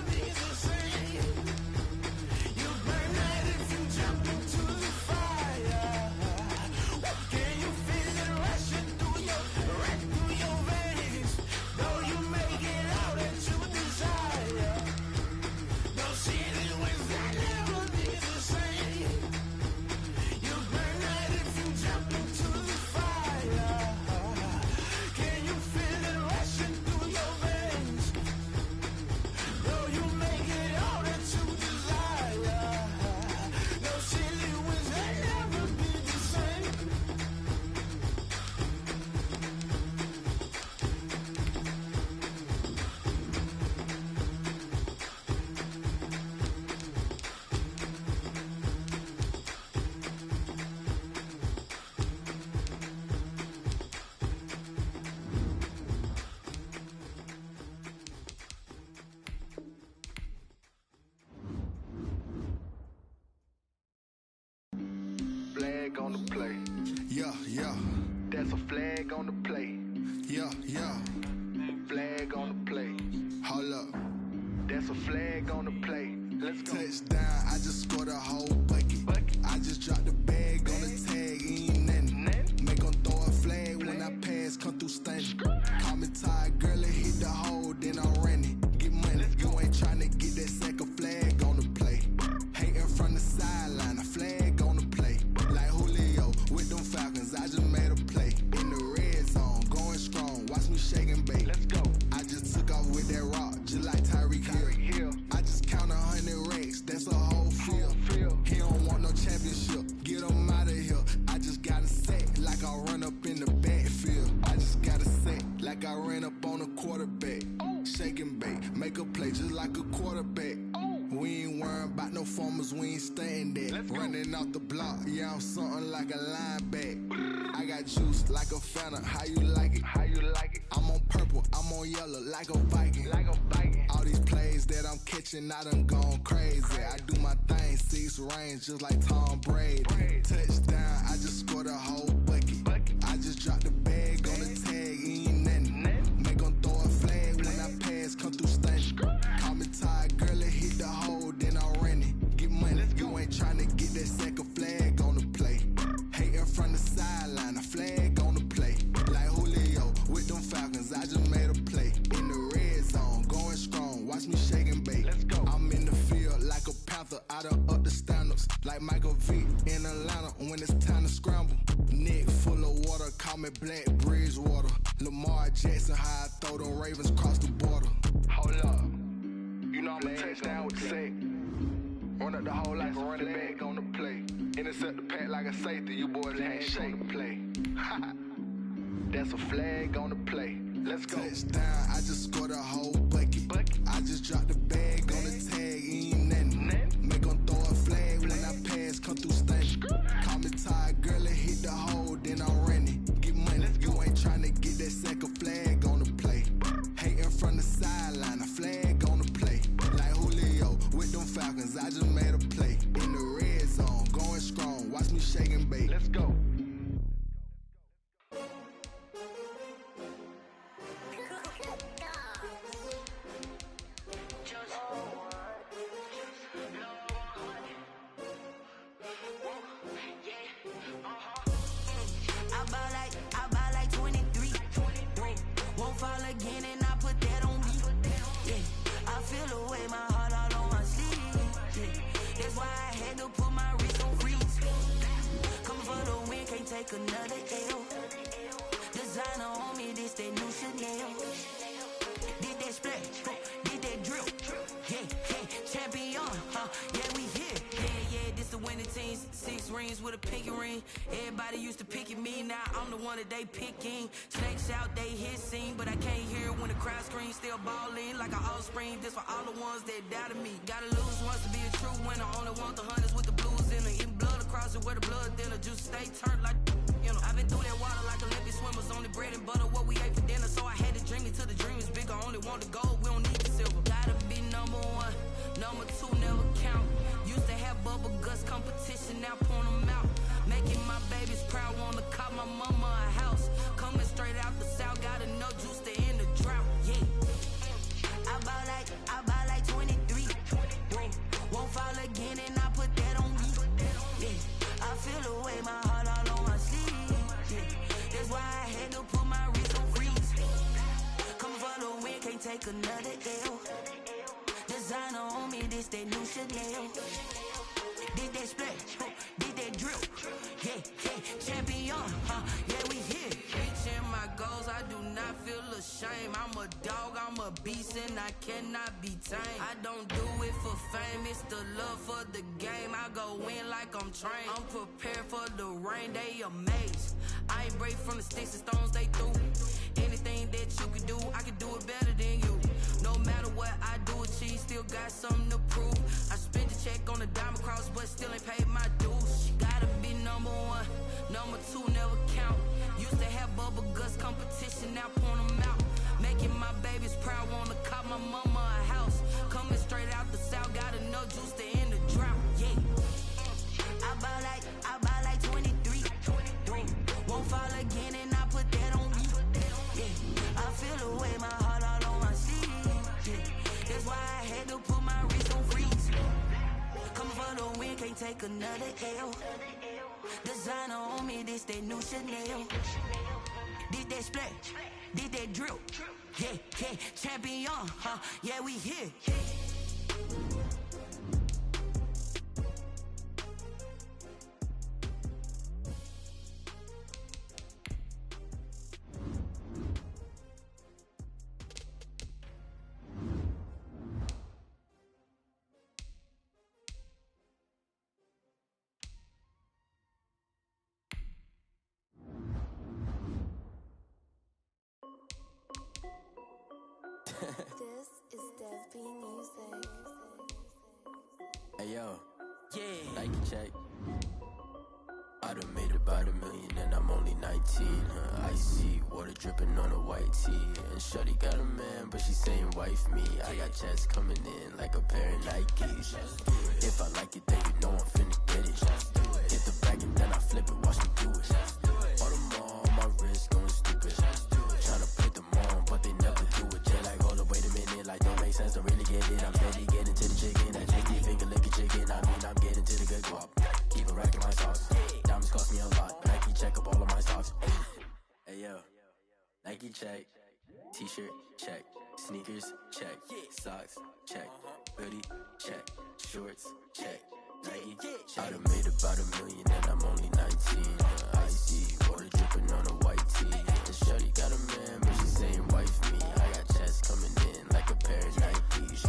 That's a flag on the play. Yeah, yeah. Flag on the play. Hold up. That's a flag on the play. Let's go. Touchdown, I just scored a whole bucket. I just dropped the bag on the tag, ain't nothing. Make them throw a flag when I pass, come through stunning. Call me tired, girl, it hit the hole, then I'm running. Get money, you ain't tryna get that second flag on the play. Hating from the sideline, a flag on the play. Like Julio with them Falcons, I just made a play. In the red zone, going strong, watch me shake and bake. Let's go. I just took off with that rock, just like Tyreek Hill. I just count 100 racks, that's a whole field. He don't want no championship, get him out of here. I just got a set, like I run up in the backfield. I just got a set, like I ran up on a quarterback. Shake and bake, make a play just like a quarterback. We ain't worrying about no formers, we ain't staying there. Running off the block, yeah, I'm something like a lineback. I got juice like a Fanta, how you like it? How you like it? I'm on purple, I'm on yellow, like a Viking. Like a Viking. All these plays that I'm catching, I done gone crazy. I do my thing, 6 range, just like Tom Brady. Touchdown, I just scored a whole bucket. I just dropped the bag on the tag, ain't nothing. Make them throw a flag when I pass, come through stunning. Call me tired, girl, it hit the hole, then I'm running. Get money, you ain't tryna get that second flag on the play. Hating from the sideline, a flag on the play. Like Julio with them Falcons, I just made a play. In the red zone, going strong, watch me shake and bake. Let's go. I'm in the field like a Panther, I done up the standards. Like Michael Vick in Atlanta when it's time to scramble. Neck full of water, call me Black Bridgewater. Lamar Jackson, how I throw them Ravens cross the border. Hold up, you know I'm a touchdown with the sack. Run up the hole like a running back on the play. Intercept the pack like a safety, you boys ain't shake the play. That's a flag on the play. Let's go. Touchdown, I just scored a whole bucket. I just dropped the bag on the tag, ain't nothing. Make them throw a flag when I pass, come through stunning. Call me tired, girl, it hit the hole, then I'm running. Get money, you ain't tryna get that second flag on the play. Hating from the sideline, a flag on the play. Like Julio with them Falcons, I just made a play. In the red zone, going strong, watch me shake and bake. Let's go. Again and I put that on me. Yeah, I feel the way, my heart all on my sleeve. Yeah, that's why I had to put my wrist on freeze. Coming for the win, can't take another L. Designer on me, this that new Chanel. Did that splash, did that drill. Yeah, champion, yeah, we here. Yeah, this the winning teams. 6 rings with a pinky ring. Everybody used to pick at me, now I'm the one that they picking. Snakes out, they hissing, but I can't hear when the crowd screams. Still balling like an offspring. This for all the ones that doubted me. Gotta lose once to be a true winner. Only want the hunters with the blues in it. Eating blood across it where the blood thinner. Juice stay turned like, you know. I've been through that water like Olympic swimmers. Only bread and butter, what we ate for dinner. So I had to dream it till the dream is bigger. Only want the gold, we don't need the silver. Gotta be number 1, number 2 never count. Used to have bubble guts competition, now point them out. Making my babies proud, wanna call my mama a house. Coming straight out the south, got enough juice to end the drought. Yeah, I bought like 23. Won't fall again and I put that on me. Yeah, I feel the way, my heart all on my sleeve. Yeah, that's why I had to put my wrist on freeze. Coming for the win, can't take another L. Designer on me, this that new Chanel. Did that splash, did that drill. Yeah, champion, yeah, we here. Reaching my goals, I do not feel ashamed. I'm a dog, I'm a beast, and I cannot be tamed. I don't do it for fame, it's the love for the game. I go in like I'm trained. I'm prepared for the rain, they amazed. I ain't break from the sticks and stones they threw. Anything that you can do, I can do it better than you. No matter what I do, achieve, still got something to prove. I spent the check on the diamond cross, but still ain't paid my dues. Gotta be number 1, number 2 never count. Used to have bubble guts competition, now point them out. Making my babies proud, wanna call my mama a house. Coming straight out the south, got enough juice to end the drought. Yeah, I bought like 23. Won't fall again and take another L. Designer on me, this that new Chanel. This that splash, this that drip. Yeah, yeah, champion, huh? Yeah, we here. This is Dev B Music. Hey yo, yeah, Nike check. I done made about $1 million and I'm only 19. Icy water dripping on a white tee. And shorty got a man, but she saying wife me. I got checks coming in like a pair of Nikes. If I like it, then you know I'm finna get it. Get the bag and then I flip it, watch me do it. All them on my wrist going stupid. Tryna put them on, but they never do it. They like, hold up, wait a minute, like don't make sense, don't really get it. I'm steady getting to the chicken, that tasty finger licking chicken. I mean, I'm getting to the good guap. Keep a rack in my socks. Diamonds cost me a lot. Nike check up all of my socks. Hey yo, Nike check. T-shirt check. Sneakers check. Socks check. Hoodie check. Shorts check. Nike. I done made about $1 million and I'm only 19. Icy water dripping on a white tee. And shorty got a man, but she saying wife me. I got checks coming in like a pair of Nikes.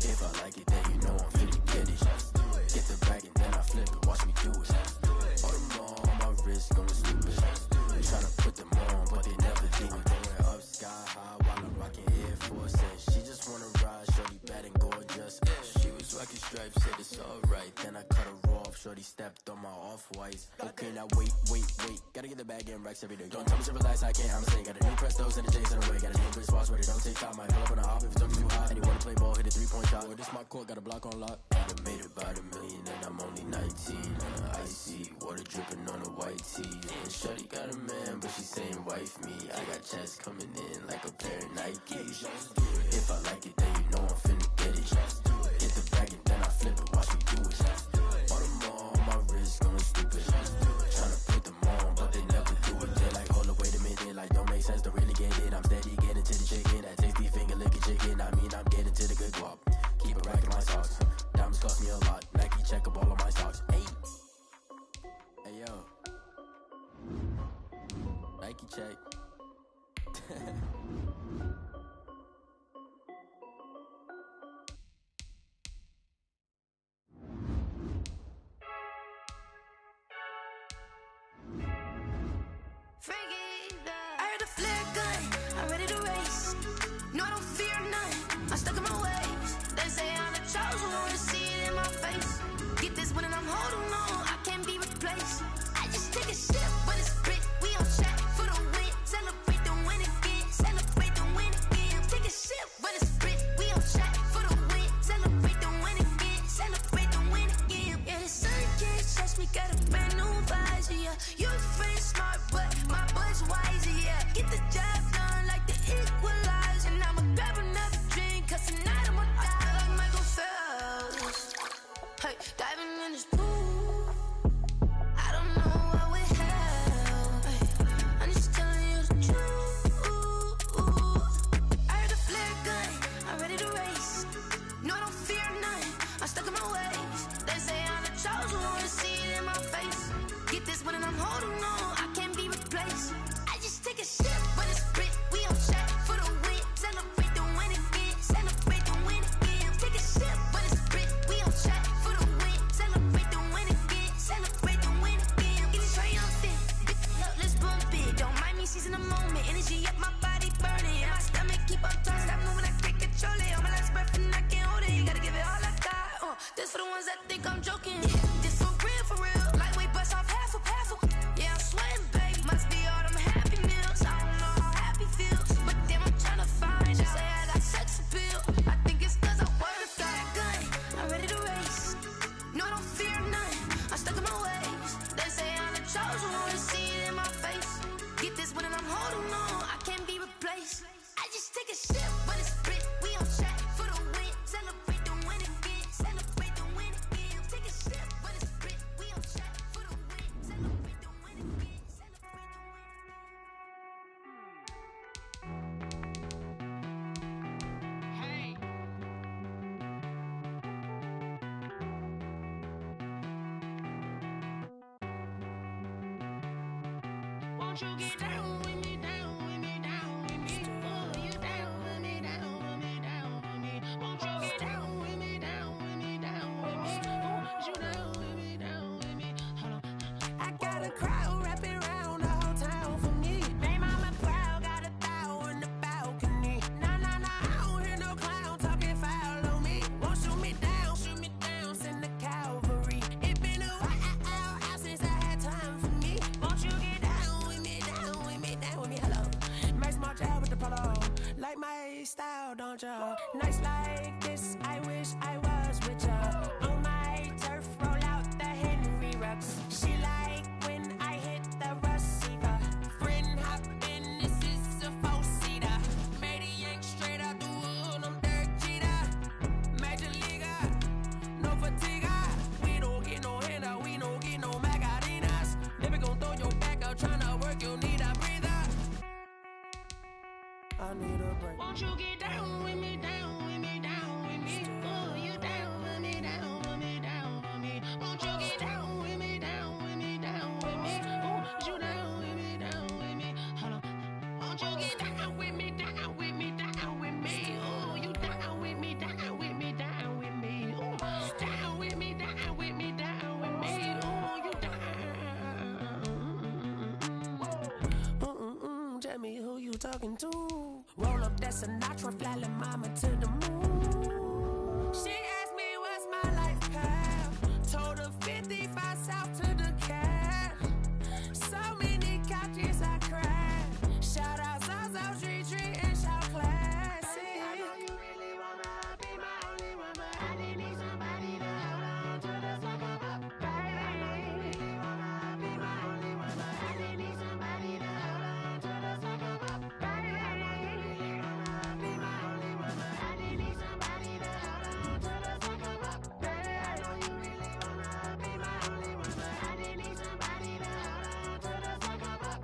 If I like it, then you know I'm finna get it. Get the bag and then I flip it, watch me do it. All them on my wrist going stupid. Tryna put them on, but they never do it. Going up sky high while I'm rocking Air Force. And she just wanna ride, shorty bad and gorgeous. She was rocking stripes, said it's alright. Then I cut her off, shorty stepped on my off-whites. Okay, now wait. Gotta get the bag and racks every day. Don't tell me to relax, I can't, I'm saying. Got a new Prestos and a J's in the way. Got a new Chris Foss, but it don't take time. Might pull up on a hop if it's too hot. And you wanna play ball, hit a 3-point shot. Or this my court, got a block on lock. I done made about $1 million and I'm only 19. Icy water dripping on a white tee. And shorty got a man, but she saying wife me. I got checks coming in like a pair of Nikes. If I like it, then you know I'm finna get it. Get the bag and then I flip it, watch me do it. All them on my wrist going stupid. Tryna put them on, but they never do it. They like, hold up, wait a minute, like don't make sense, don't really get it. I'm steady getting to the chicken, that tasty finger licking chicken. I mean, I'm getting to the good guap. Keep a rack in my socks. Diamonds cost me a lot. Nike check up all of my socks. Hey yo, Nike check. Won't you get down with me, down with me, down with me? Oh, you down with me, down with me, down with me. Won't you get down with me, down with me, down with me? Oh, you down with me, down with me? Hold on. I got a crowd wrapping around the whole town for me. Hey, mama proud, got a thou in the balcony. Nah, nah, nah, I don't hear no clown talking foul on me. Won't shoot me down, send the cavalry. It been a while since I had time for me. Won't you get down with me, down with me, down with me? Hello. Max March out with the polo. Like my style, don't ya? Nights like this, I wish I was with ya. On my turf, roll out the Henry Rux. She like when I hit the receiver. Friend hop in, this is a four-seater. Made a yank straight out the wood, I'm Derek Jeter. Major leaguer, no fatigue. We don't get no handout, we don't get no Macarinas. Never gon' throw your back out, tryna work, you'll need a breather. I need a break. Won't you get down with me, down with me, down with me? Oh, you down with me, down with me, down with me? Won't you get down with me, down with me, down with me? Oh, you down with me, down with me? Hold on. Won't you get down with me, down with me, down with me? Oh, you down with me, down with me, down with me? Oh, down with me, down with me, down with me? Oh, you down. Tell me who you talking to. Roll up that Sinatra, fly la mama to the moon. She asked me what's my life path. Told her 55 south to the cat. So many couches I cried. Shout out Zazo, Tree, and shout classy. I know you really wanna be my only one, but I didn't need somebody to hold on to the sucker up. Baby, I know you really wanna be my only one, but I didn't need somebody to hold on to the sucker up. Baby, I know you really wanna be my only one, but I didn't need somebody to hold on to the sucker up. Baby, I know you really wanna be my only one, but I didn't need somebody to hold on to the sucker up.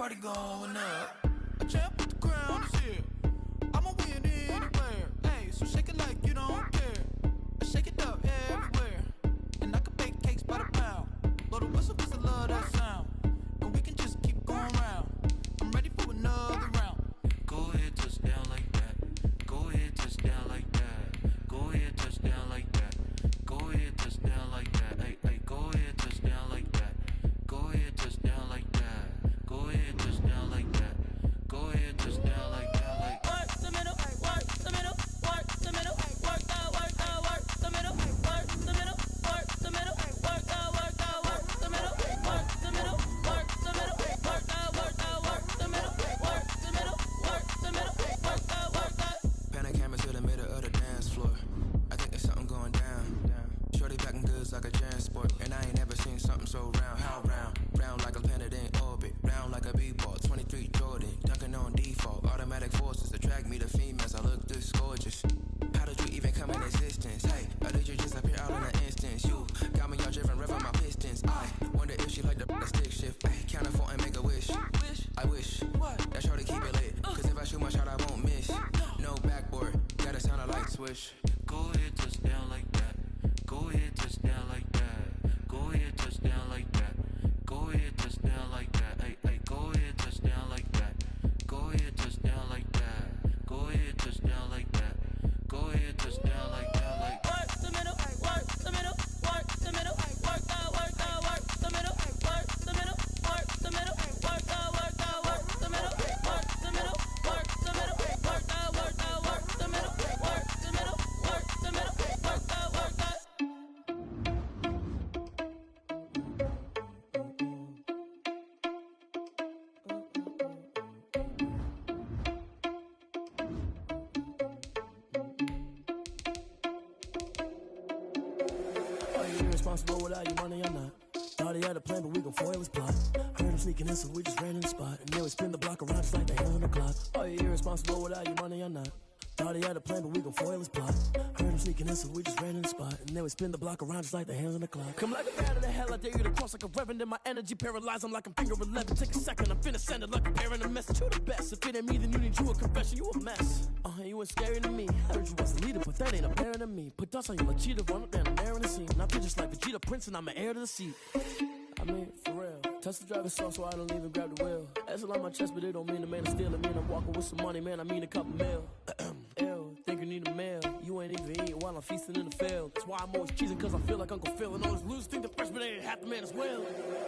party going up. A champ with the crown is here. I'ma win anywhere. Hey, so shake it like you don't care. I shake it up everywhere. And I can bake cakes by the pound. Blow the whistle 'cause I love that sound. And we can just keep going round. I'm ready for another round. Go ahead, touch down like that. Go ahead, touch down like that. Go ahead, touch down like that. Go ahead, touch down like that. Hey, hey, go ahead, touch down like that. Go ahead, touch down like that. Go ahead, touch down like that. Go ahead, touch down like that. Like what's the middle? What's the middle? swish. Go ahead, touchdown like that. Go ahead, touchdown like that. Go ahead, touchdown like that. Go ahead, touchdown like that. Hey, hey, go ahead, touchdown like that. Go ahead, touchdown like that. Go ahead, touchdown like that. Go ahead, touchdown like that. Like work the middle, work the middle, work the middle, work out, work out, work the middle, work the middle, work the middle, work out, work out, work the middle, work the middle, work the middle, work out, work out, work the middle, work the middle, work the middle, work out, work out. Irresponsible without your money or not. Thought he had a plan, but we gon' foil his plot. Heard him sneaking in, so we just ran in the spot. And then we spin the block around just like the hand on the clock. Are you irresponsible without your money or not? Thought he had a plan, but we gon' foil his plot. Heard him sneaking in, so we just ran in the spot. And then we spin the block around just like the hands on the clock. Come like a bat of the hell, I dare you to cross like a reverend. And my energy paralyzed, I'm like I'm finger 11. Take a second, I'm finna send it like a parent a message. You the best, if it ain't me, then you need you a confession. You a mess, you ain't scary to me. Heard you was a leader, but that ain't apparent to me. Put dust on you like cheetah, run up down the air in the scene. And I feel just like Vegeta Prince, and I'm an heir to the seat. I mean, for real. Touch the driver's soft, so I don't even grab the wheel. That's on my chest, but it don't mean the man is stealing. Man, I'm walking with some money, man, I mean a couple mil. Ew, think you need a meal. You ain't even eating while I'm feasting in the field. That's why I'm always cheesing, cause I feel like Uncle Phil. And all those losers think the freshman ain't half the man as well.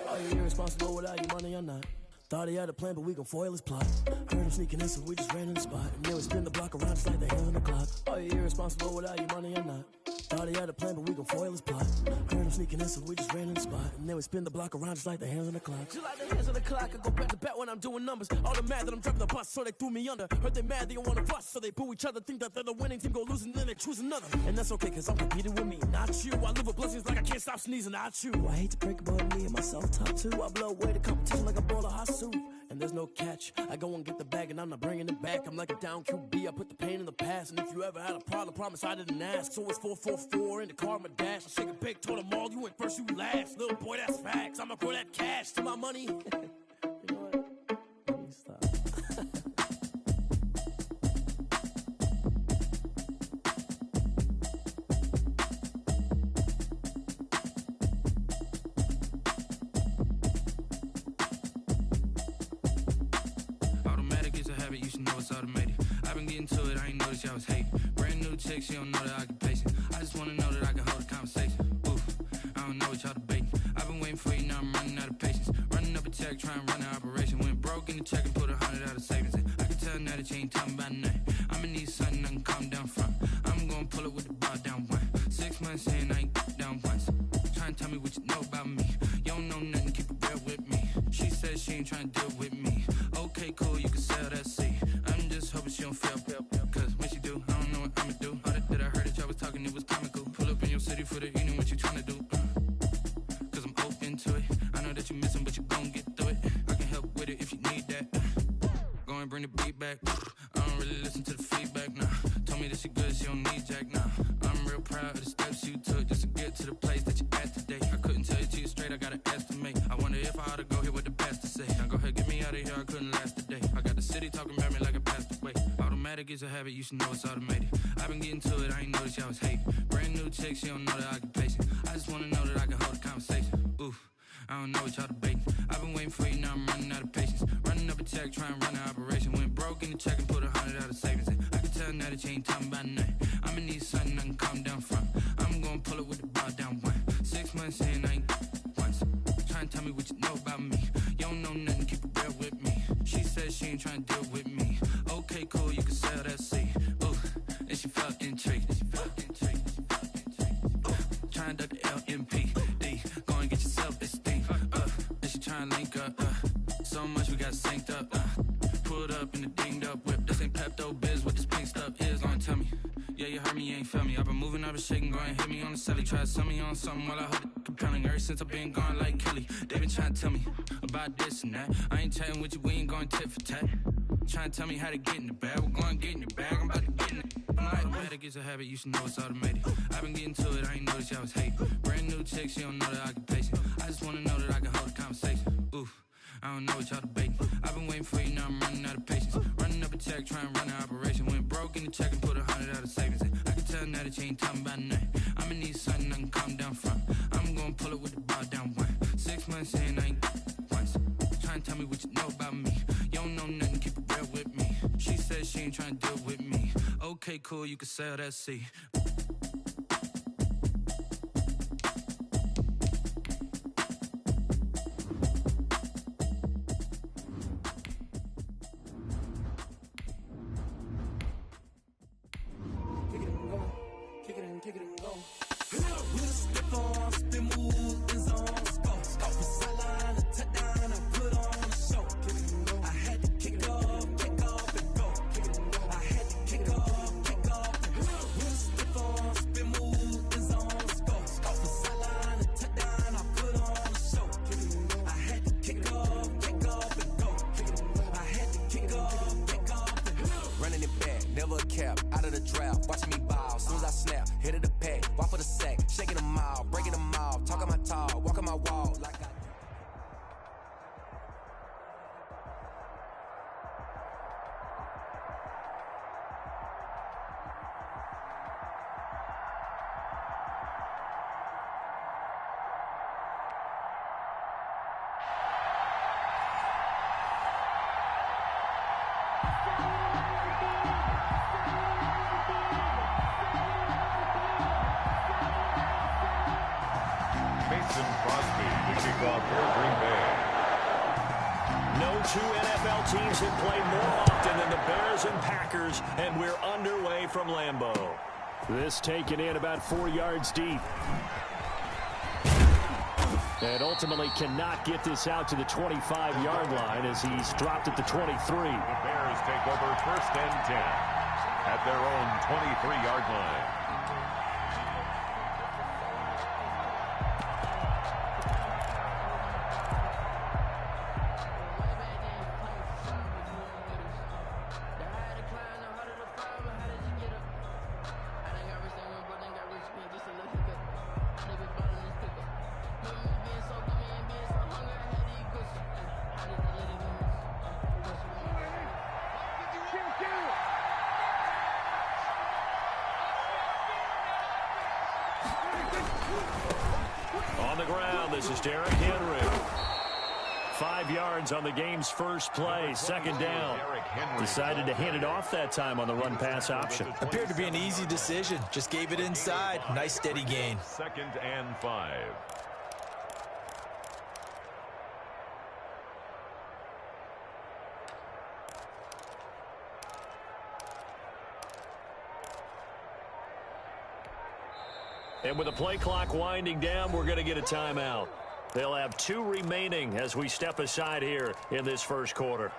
Are you irresponsible without your money or not? Thought he had a plan, but we gon' foil his plot. Heard him sneaking in, so we just ran in the spot. And then we spin the block around just like the hands on the clock. Are you irresponsible without your money or not? Thought he had a plan, but we gon' foil his plot. Heard him sneaking in, so we just ran in the spot. And then we spin the block around just like the hands on the clock. Just like the hands on the clock, I go back to back when I'm doing numbers. All the mad that I'm driving the bus, so they threw me under. Heard they mad, they don't wanna bust, so they boo each other. Think that they're the winning team, go losing, then they choose another. And that's okay, cause I'm competing with me, not you. I live with blessings like I can't stop sneezing, not you. I hate to break it, but me and myself top two. I blow away the competition like a bowl of hot soup. And there's no catch. I go and get the bag and I'm not bringing it back. I'm like a down QB, I put the pain in the past. And if you ever had a problem, promise I didn't ask. So it's 444 in the car, my dash. I shake a big, told them all, you went first, you last. Little boy, that's facts. I'ma grow that cash to my money. You know what? Let me stop. You should know it's automated. I've been getting to it, I ain't noticed y'all was hating. Brand new chick, she don't know the occupation. I just wanna know that I can hold a conversation. Oof, I don't know what y'all debating. I've been waiting for you, now I'm running out of patience. Running up a check, trying to run an operation. Went broke in the check and put 100 out of savings in. I can tell now that you ain't talking about nothing. I'ma need something I can calm down from. I'm gonna pull it with the bar down one. 6 months in, I ain't down once. Trying to tell me what you know about me. You don't know nothing, keep it real with me. She said she ain't trying to deal with me. Okay, cool, you can sell that seat. I'm just hoping she don't fail. Cause when she do, I don't know what I'ma do. All that I heard that y'all was talking, it was comical. Pull up in your city for the evening, what you tryna do? Cause I'm open to it. I know that you missing, but you gon' get through it. I can help with it if you need that. Go and bring the beat back. I don't really listen to the feedback, nah. Told me that she good, she don't need jack, nah. I'm real proud of the steps you took just to get to the place that you at today. I couldn't tell you to you straight, I gotta estimate. I wonder if I ought to go here with the best to say. Now go ahead, get me out of here, I couldn't last a day. I got the city talking about me like I passed away. Automatic is a habit, you should know it's automated. I've been getting to it, I ain't noticed y'all was hating. Brand new chick, she don't know the occupation. I just wanna know that I can hold a conversation. Oof, I don't know what y'all debating. I've been waiting for you, now I'm running out of patience. Running up a check, trying to run an operation. Went broke in the check and put 100 out of savings in. I can tell now that you ain't talking about nothing. I'ma need something I can calm down from. I'm gonna pull it with the bar down one. 6 months in, I ain't once. Trying to tell me what you know about me. You don't know nothing, keep it real with me. She said she ain't trying to deal with me. Okay, cool, you can sell that seat. Ooh, and she felt intrigued. Trying to duck the LMPD. Go and get your self-esteem. And she trying to link up. So much we got synced up. Pulled up in the dinged up whip. This ain't Pepto-Biz, what this pink stuff is. Don't tell me. Yeah, you heard me, you ain't feel me. I've been moving, I've been shaking, go and hit me on the celly. Try to sell me on something while I hold it compelling. Ever since I've been gone like Kelly, they been trying to tell me about this and that. I ain't chatting with you, we ain't going tit for tat. Trying to tell me how to get in the bag. We're going to get in your bag, I'm about to get in it. Automatic is a habit, you should know it's automated. I've been getting to it, I ain't noticed y'all was hating. Brand new chick, she don't know the occupation. I just wanna know that I can hold a conversation. Oof, I don't know what y'all debating. I've been waiting for you, now I'm running out of patience. Running up a check, trying to run an operation. Went broke in the check and put 100 out of savings in. I can but you ain't talking about nothing. I'ma need something I can calm down from. I'm gonna pull it with the ball down one. 6 months in, I ain't once. Trying to tell me what you know about me. You don't know nothing, keep it real with me. She said she ain't trying to deal with me. Okay, cool, you can sell that seat. Mason Crosby to kick off for Green Bay. No two NFL teams have played more often than the Bears and Packers, and we're underway from Lambeau. This taken in about 4 yards deep. And ultimately cannot get this out to the 25-yard line as he's dropped at the 23. The Bears take over 1st and 10 at their own 23-yard line. On the ground, this is Derrick Henry. 5 yards on the game's first play, 2nd down. Decided to hand it off that time on the run-pass option. Appeared to be an easy decision. Just gave it inside. Nice steady gain. 2nd and 5. And with the play clock winding down, we're going to get a timeout. They'll have 2 remaining as we step aside here in this first quarter.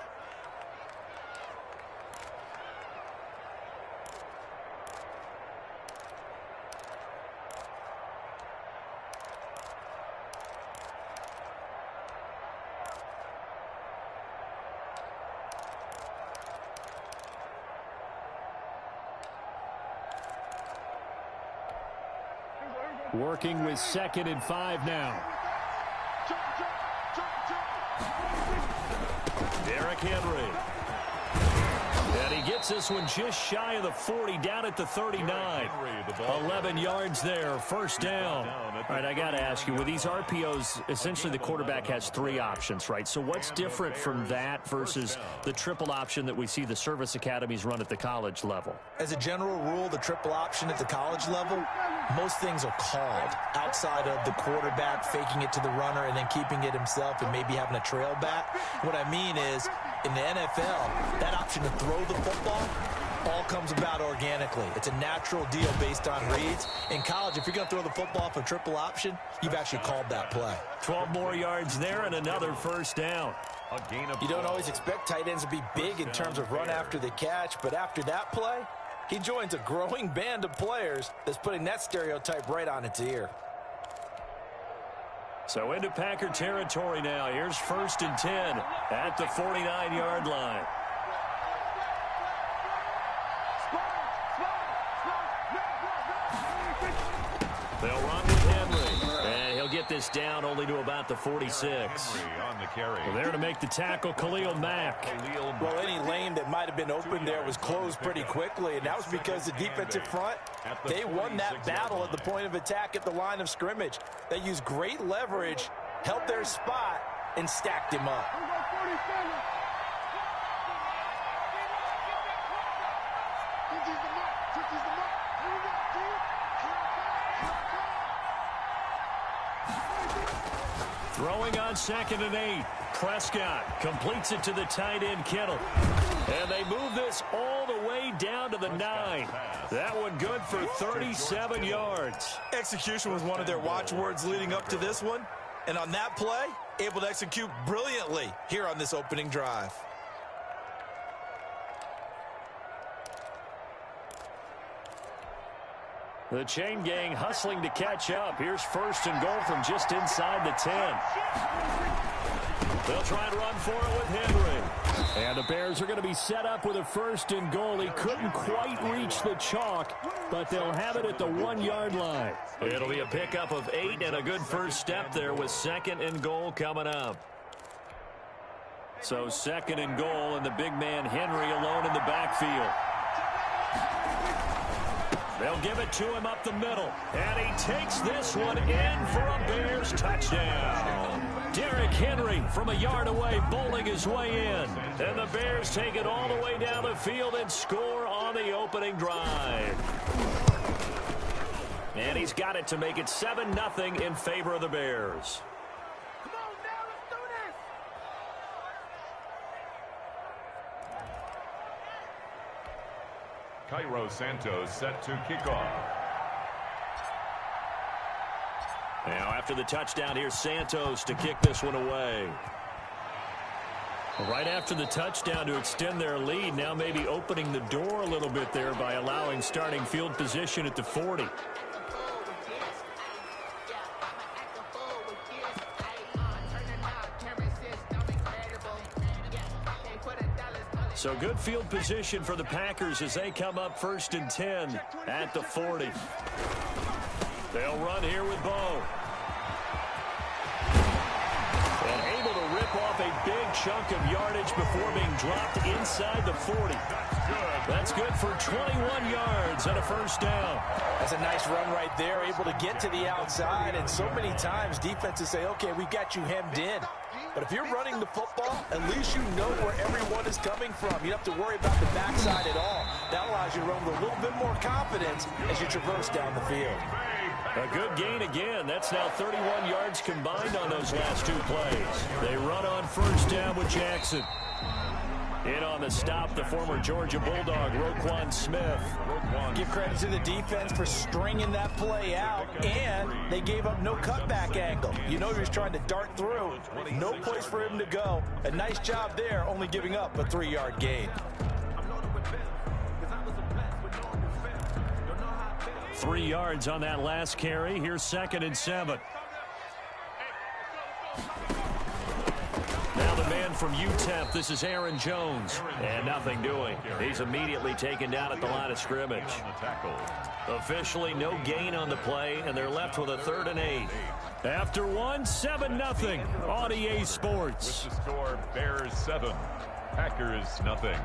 Working with 2nd and 5 now. Derrick Henry. And he gets this one just shy of the 40, down at the 39. 11 yards there, 1st down. All right, I got to ask you, with these RPOs, essentially the quarterback has 3 options, right? So what's different from that versus the triple option that we see the service academies run at the college level? As a general rule, the triple option at the college level, most things are called outside of the quarterback faking it to the runner and then keeping it himself and maybe having a trail back. What I mean is, in the NFL, that option to throw the football all comes about organically. It's a natural deal based on reads. In college, if you're going to throw the football for triple option, you've actually called that play. 12 more yards there and another 1st down. You don't always expect tight ends to be big in terms of run after the catch, but after that play, he joins a growing band of players that's putting that stereotype right on its ear. So into Packer territory now. Here's 1st and 10 at the 49-yard line. They'll run with Henry, and he'll get this down only to about the 46. On the carry. Well, there to make the tackle, Khalil Mack. Well, any lane that might have been open there was closed pretty quickly, and that was because the defensive front, they won that battle at the point of attack at the line of scrimmage. They used great leverage, held their spot, and stacked him up. Throwing on 2nd and 8. Prescott completes it to the tight end, Kittle. And they move this all the way down to the 9. That one good for 37 yards. Execution was one of their watchwords leading up to this one. And on that play, able to execute brilliantly here on this opening drive. The chain gang hustling to catch up. Here's 1st and goal from just inside the 10. They'll try and run for it with Henry. And the Bears are going to be set up with a 1st and goal. He couldn't quite reach the chalk, but they'll have it at the 1-yard line. It'll be a pickup of 8 and a good first step there with 2nd and goal coming up. So 2nd and goal, and the big man Henry alone in the backfield. They'll give it to him up the middle. And he takes this one in for a Bears touchdown. Derrick Henry from a yard away bowling his way in. And the Bears take it all the way down the field and score on the opening drive. And he's got it to make it 7-0 in favor of the Bears. Cairo Santos set to kick off. Now after the touchdown, here's Santos to kick this one away. Right after the touchdown to extend their lead, now maybe opening the door a little bit there by allowing starting field position at the 40. So good field position for the Packers as they come up 1st and 10 at the 40. They'll run here with Bo. And able to rip off a big chunk of yardage before being dropped inside the 40. That's good for 21 yards and a 1st down. That's a nice run right there, able to get to the outside. And so many times defenses say, okay, we've got you hemmed in. But if you're running the football, at least you know where everyone is coming from. You don't have to worry about the backside at all. That allows you to run with a little bit more confidence as you traverse down the field. A good gain again. That's now 31 yards combined on those last 2 plays. They run on 1st down with Jackson. In on the stop, the former Georgia Bulldog, Roquan Smith. Give credit to the defense for stringing that play out, and they gave up no cutback angle. You know he was trying to dart through. No place for him to go. A nice job there, only giving up a 3-yard gain. 3 yards on that last carry. Here's 2nd and 7. Now the man from UTEP, this is Aaron Jones. And nothing doing. He's immediately taken down at the line of scrimmage. Officially no gain on the play, and they're left with a 3rd and 8. After 7-0 on EA Sports. With the score, Bears 7, Packers nothing.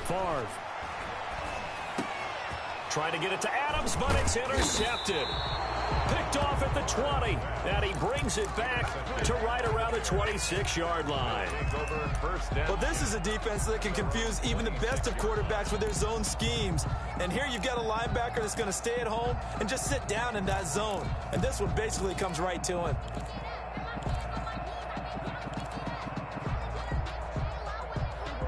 Favre. Trying to get it to Adams, but it's intercepted. Picked off at the 20, and he brings it back to right around the 26-yard line. Well, this is a defense that can confuse even the best of quarterbacks with their zone schemes. And here you've got a linebacker that's going to stay at home and just sit down in that zone. And this one basically comes right to him.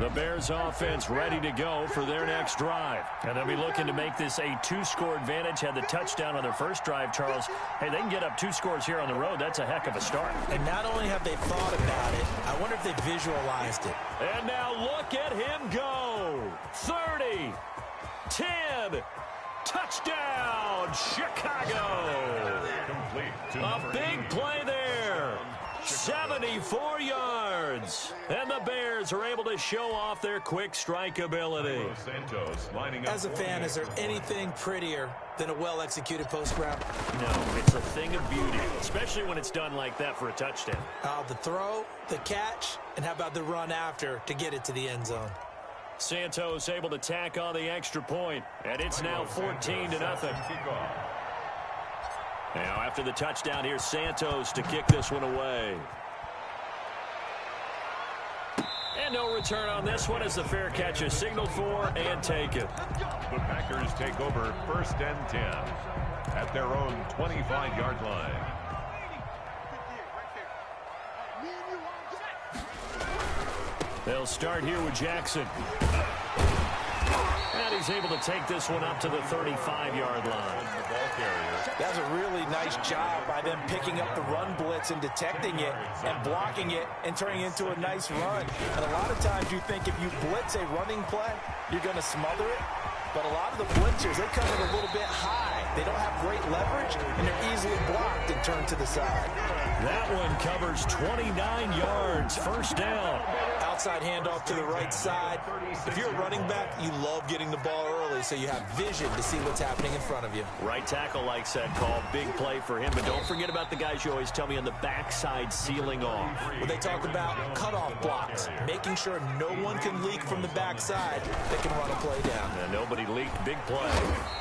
The Bears offense ready to go for their next drive. And they'll be looking to make this a 2-score advantage. Had the touchdown on their first drive, Charles. Hey, they can get up 2 scores here on the road. That's a heck of a start. And not only have they thought about it, I wonder if they visualized it. And now look at him go. 30, 10, touchdown, Chicago. A big play there. 74 yards. And the Bears are able to show off their quick strike ability. As a fan, is there anything prettier than a well-executed post route? No, it's a thing of beauty, especially when it's done like that for a touchdown. The throw, the catch, and how about the run after to get it to the end zone? Santos able to tack on the extra point, and it's now 14-0. Now after the touchdown, here's Santos to kick this one away. And no return on this one as the fair catch is signaled for and taken. The Packers take over 1st and 10 at their own 25-yard line. They'll start here with Jackson. And he's able to take this one up to the 35-yard line. That's a really nice job by them picking up the run blitz and detecting it and blocking it and turning it into a nice run. And a lot of times you think if you blitz a running play, you're going to smother it. But a lot of the blitzers, they come in a little bit high. They don't have great leverage, and they're easily blocked and turned to the side. That one covers 29 yards. 1st down. Outside handoff to the right side. If you're a running back, you love getting the ball early so you have vision to see what's happening in front of you. Right tackle likes that call. Big play for him. But don't forget about the guys you always tell me on the backside sealing off. Well, they talk about cutoff blocks, making sure no one can leak from the backside that can run a play down. And nobody leaked. Big play.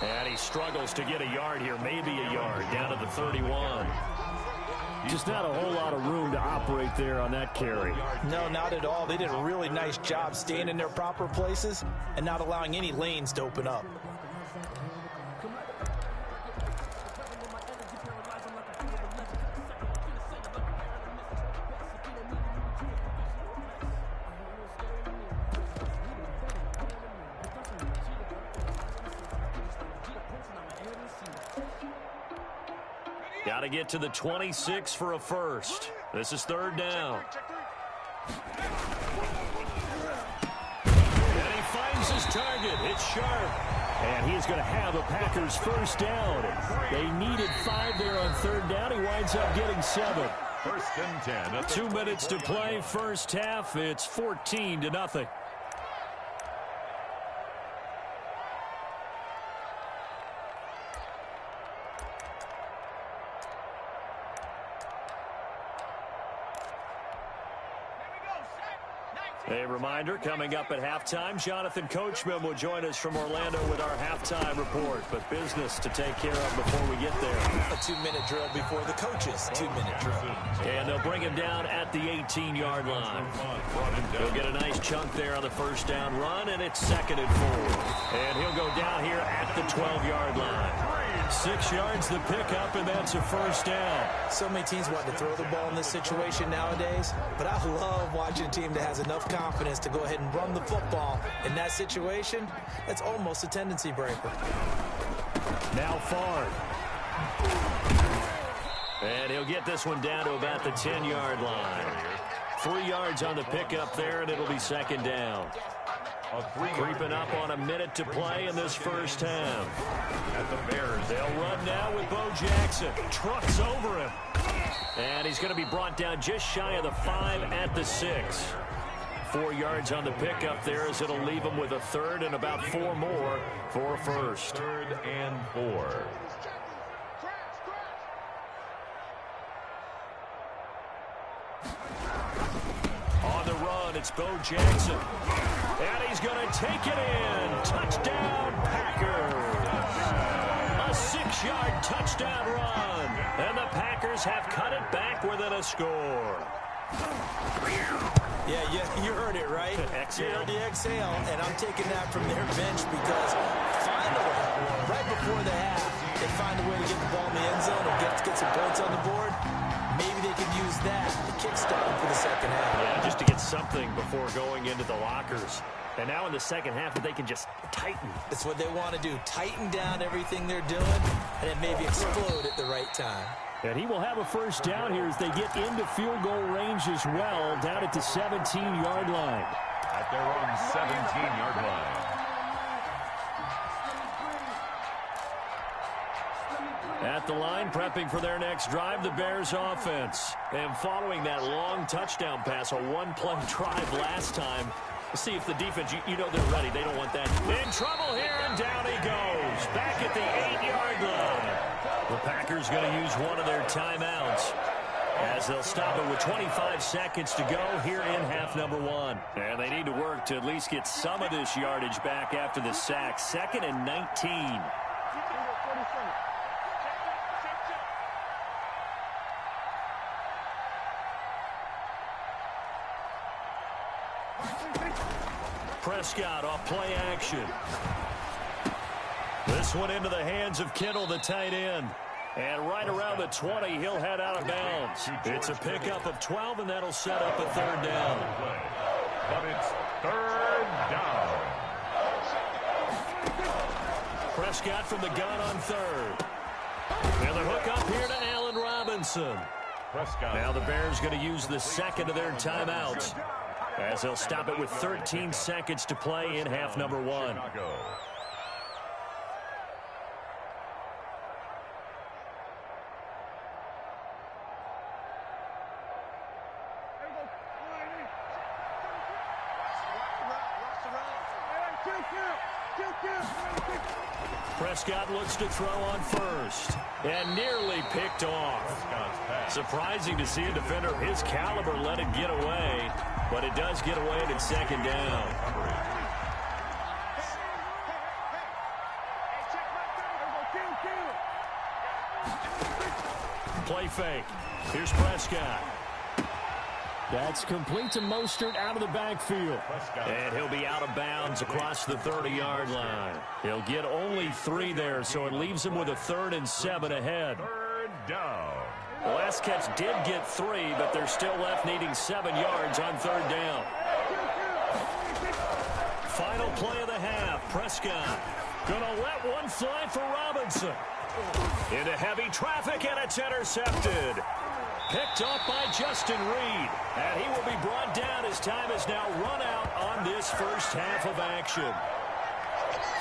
And he struggles to get a yard here. Maybe a yard down to the 31. Just not a whole lot of room to operate there on that carry. No, not at all. They did a really nice job staying in their proper places and not allowing any lanes to open up. Got to get to the 26 for a first. This is 3rd down. And he finds his target. It's Sharp. And he's going to have a Packers 1st down. They needed 5 there on 3rd down. He winds up getting 7. 1st and 10. 2 minutes to play. 1st half. It's 14-0. A reminder, coming up at halftime, Jonathan Coachman will join us from Orlando with our halftime report. But business to take care of before we get there. A 2-minute drill before the coaches' 2-minute drill. And they'll bring him down at the 18-yard line. He'll get a nice chunk there on the 1st down run, and it's 2nd and 4. And he'll go down here at the 12-yard line. 6 yards the pickup, and that's a 1st down. So many teams want to throw the ball in this situation nowadays, but I love watching a team that has enough confidence to go ahead and run the football. In that situation, that's almost a tendency breaker. Now Favre. And he'll get this one down to about the 10-yard line. 3 yards on the pickup there, and it'll be 2nd down. Creeping up on a minute to play in this 1st half. At the Bears, they'll run now with Bo Jackson. Trucks over him. And he's going to be brought down just shy of the 5 at the 6. 4 yards on the pickup there as it'll leave him with a 3rd and about 4 more for a 1st. 3rd and 4. On the run, it's Bo Jackson. And he's going to take it in. Touchdown, Packers. A 6-yard touchdown run. And the Packers have cut it back within a score. Yeah, you heard it, right? Exhale. You heard the exhale, and I'm taking that from their bench because finally, right before the half, they find a way to get the ball in the end zone and get some points on the board. Maybe they can use that to kickstart for the second half. Yeah, just to get something before going into the lockers. And now in the second half, they can just tighten. That's what they want to do. Tighten down everything they're doing, and then maybe explode at the right time. And he will have a first down here as they get into field goal range as well, down at the 17-yard line. At their own 17-yard line. At the line, prepping for their next drive, the Bears offense. And following that long touchdown pass, a one-play drive last time, see if the defense, you know they're ready. They don't want that. In trouble here, and down he goes. Back at the 8-yard line. The Packers going to use one of their timeouts as they'll stop it with 25 seconds to go here in half number one. And they need to work to at least get some of this yardage back after the sack. 2nd and 19. Prescott off play action. This one into the hands of Kittle, the tight end. And right around the 20, he'll head out of bounds. It's a pickup of 12, and that'll set up a third down. But it's third down. Prescott from the gun on third. And the hook up here to Allen Robinson. Prescott. Now the Bears going to use the second of their timeouts, as they'll stop it with 13 seconds to play in half number one. Prescott looks to throw on first, and nearly picked off. Surprising to see a defender of his caliber let it get away, but it does get away and it's second down. Play fake. Here's Prescott. That's complete to Mostert out of the backfield. And he'll be out of bounds across the 30-yard line. He'll get only 3 there, so it leaves him with a 3rd and 7 ahead. Third down. The last catch did get 3, but they're still left needing 7 yards on third down. Final play of the half. Prescott gonna let one fly for Robinson. Into heavy traffic, and it's intercepted. Picked off by Justin Reed, and he will be brought down as time has now run out on this first half of action.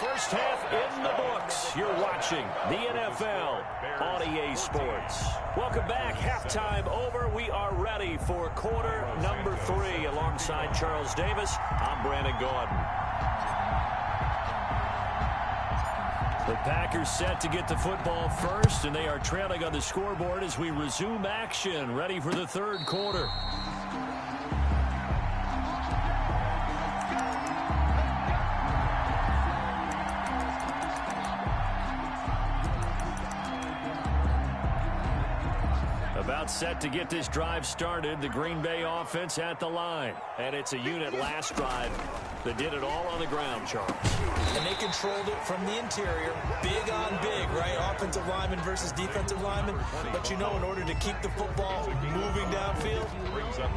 First half in the books. You're watching the NFL on EA Sports. Welcome back. Halftime over. We are ready for quarter number 3. Alongside Charles Davis, I'm Brandon Gordon. The Packers set to get the football first, and they are trailing on the scoreboard as we resume action, ready for the third quarter. About set to get this drive started, the Green Bay offense at the line. And it's a unit last drive that did it all on the ground, Charles. And they controlled it from the interior. Big on big, right? Offensive lineman versus defensive lineman. But you know, in order to keep the football moving downfield,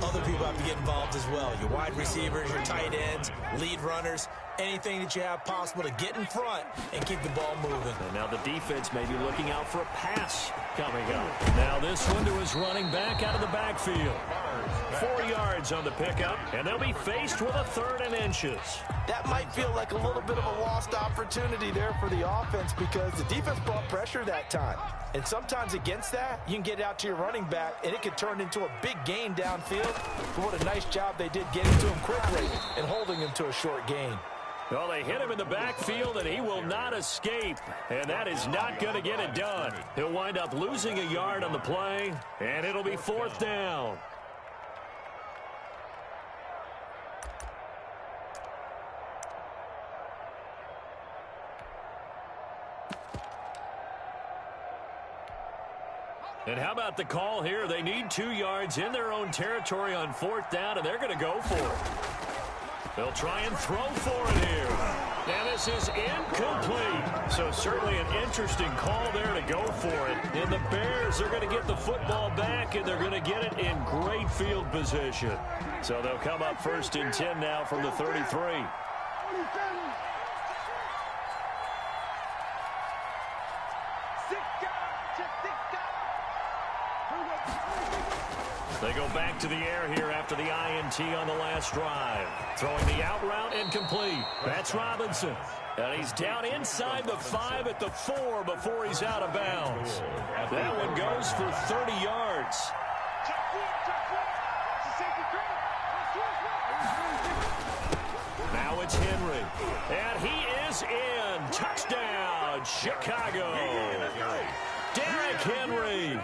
other people have to get involved as well. Your wide receivers, your tight ends, lead runners, anything that you have possible to get in front and keep the ball moving. And now the defense may be looking out for a pass coming up. Now this one to his running back out of the backfield. 4 yards on the pickup, and they'll be faced with a 3rd and inches. That might feel like a little bit of a lost opportunity there for the offense because the defense brought pressure that time. And sometimes against that, you can get out to your running back, and it could turn into a big gain downfield. But what a nice job they did getting to him quickly and holding him to a short gain. Well, they hit him in the backfield, and he will not escape. And that is not going to get it done. He'll wind up losing a yard on the play, and it'll be 4th down. And how about the call here? They need 2 yards in their own territory on 4th down, and they're going to go for it. They'll try and throw for it here. And this is incomplete. So certainly an interesting call there to go for it. And the Bears are going to get the football back, and they're going to get it in great field position. So they'll come up 1st and 10 now from the 33. They go back to the air here after the INT on the last drive. Throwing the out route incomplete. That's Robinson. And he's down inside the 5 at the 4 before he's out of bounds. That one goes for 30 yards. Now it's Henry. And he is in. Touchdown, Chicago. Derrick Henry.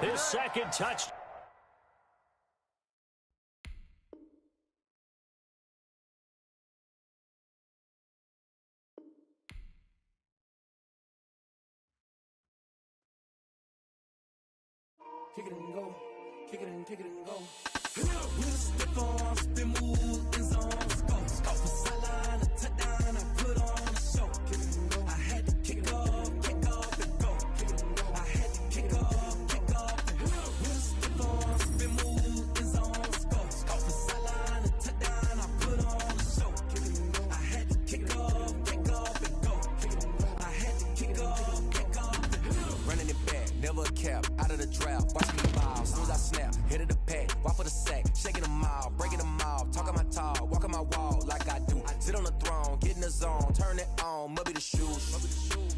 His second touchdown. Kick it and go, kick it and go. With a stiff arm, spin move, in zone, go for sideline, a touchdown, I put on a show. Kick it and go. I had to kick off and go. Kick it and go. I had to kick off and go. With a stiff arm, spin move, in zone, go for sideline, a touchdown, I put on a show. Kick it and go. I had to kick off and go. Kick it and go. I had to kick off and go. Running it back, never a cap, out of the draft. Watch me ball, soon as I snap, hit it the pack, walk for the sack, shaking them all, breaking them off, talking my talk, walking my wall like I do. Sit on the throne, get in the zone, turn it on, must be the shoes,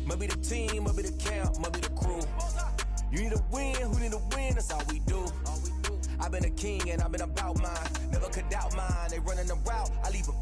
must be the team, must be the camp, must be the crew. You need a win, who need a win, that's all we do. I've been a king and I've been about mine, never could doubt mine. They running the route, I leave a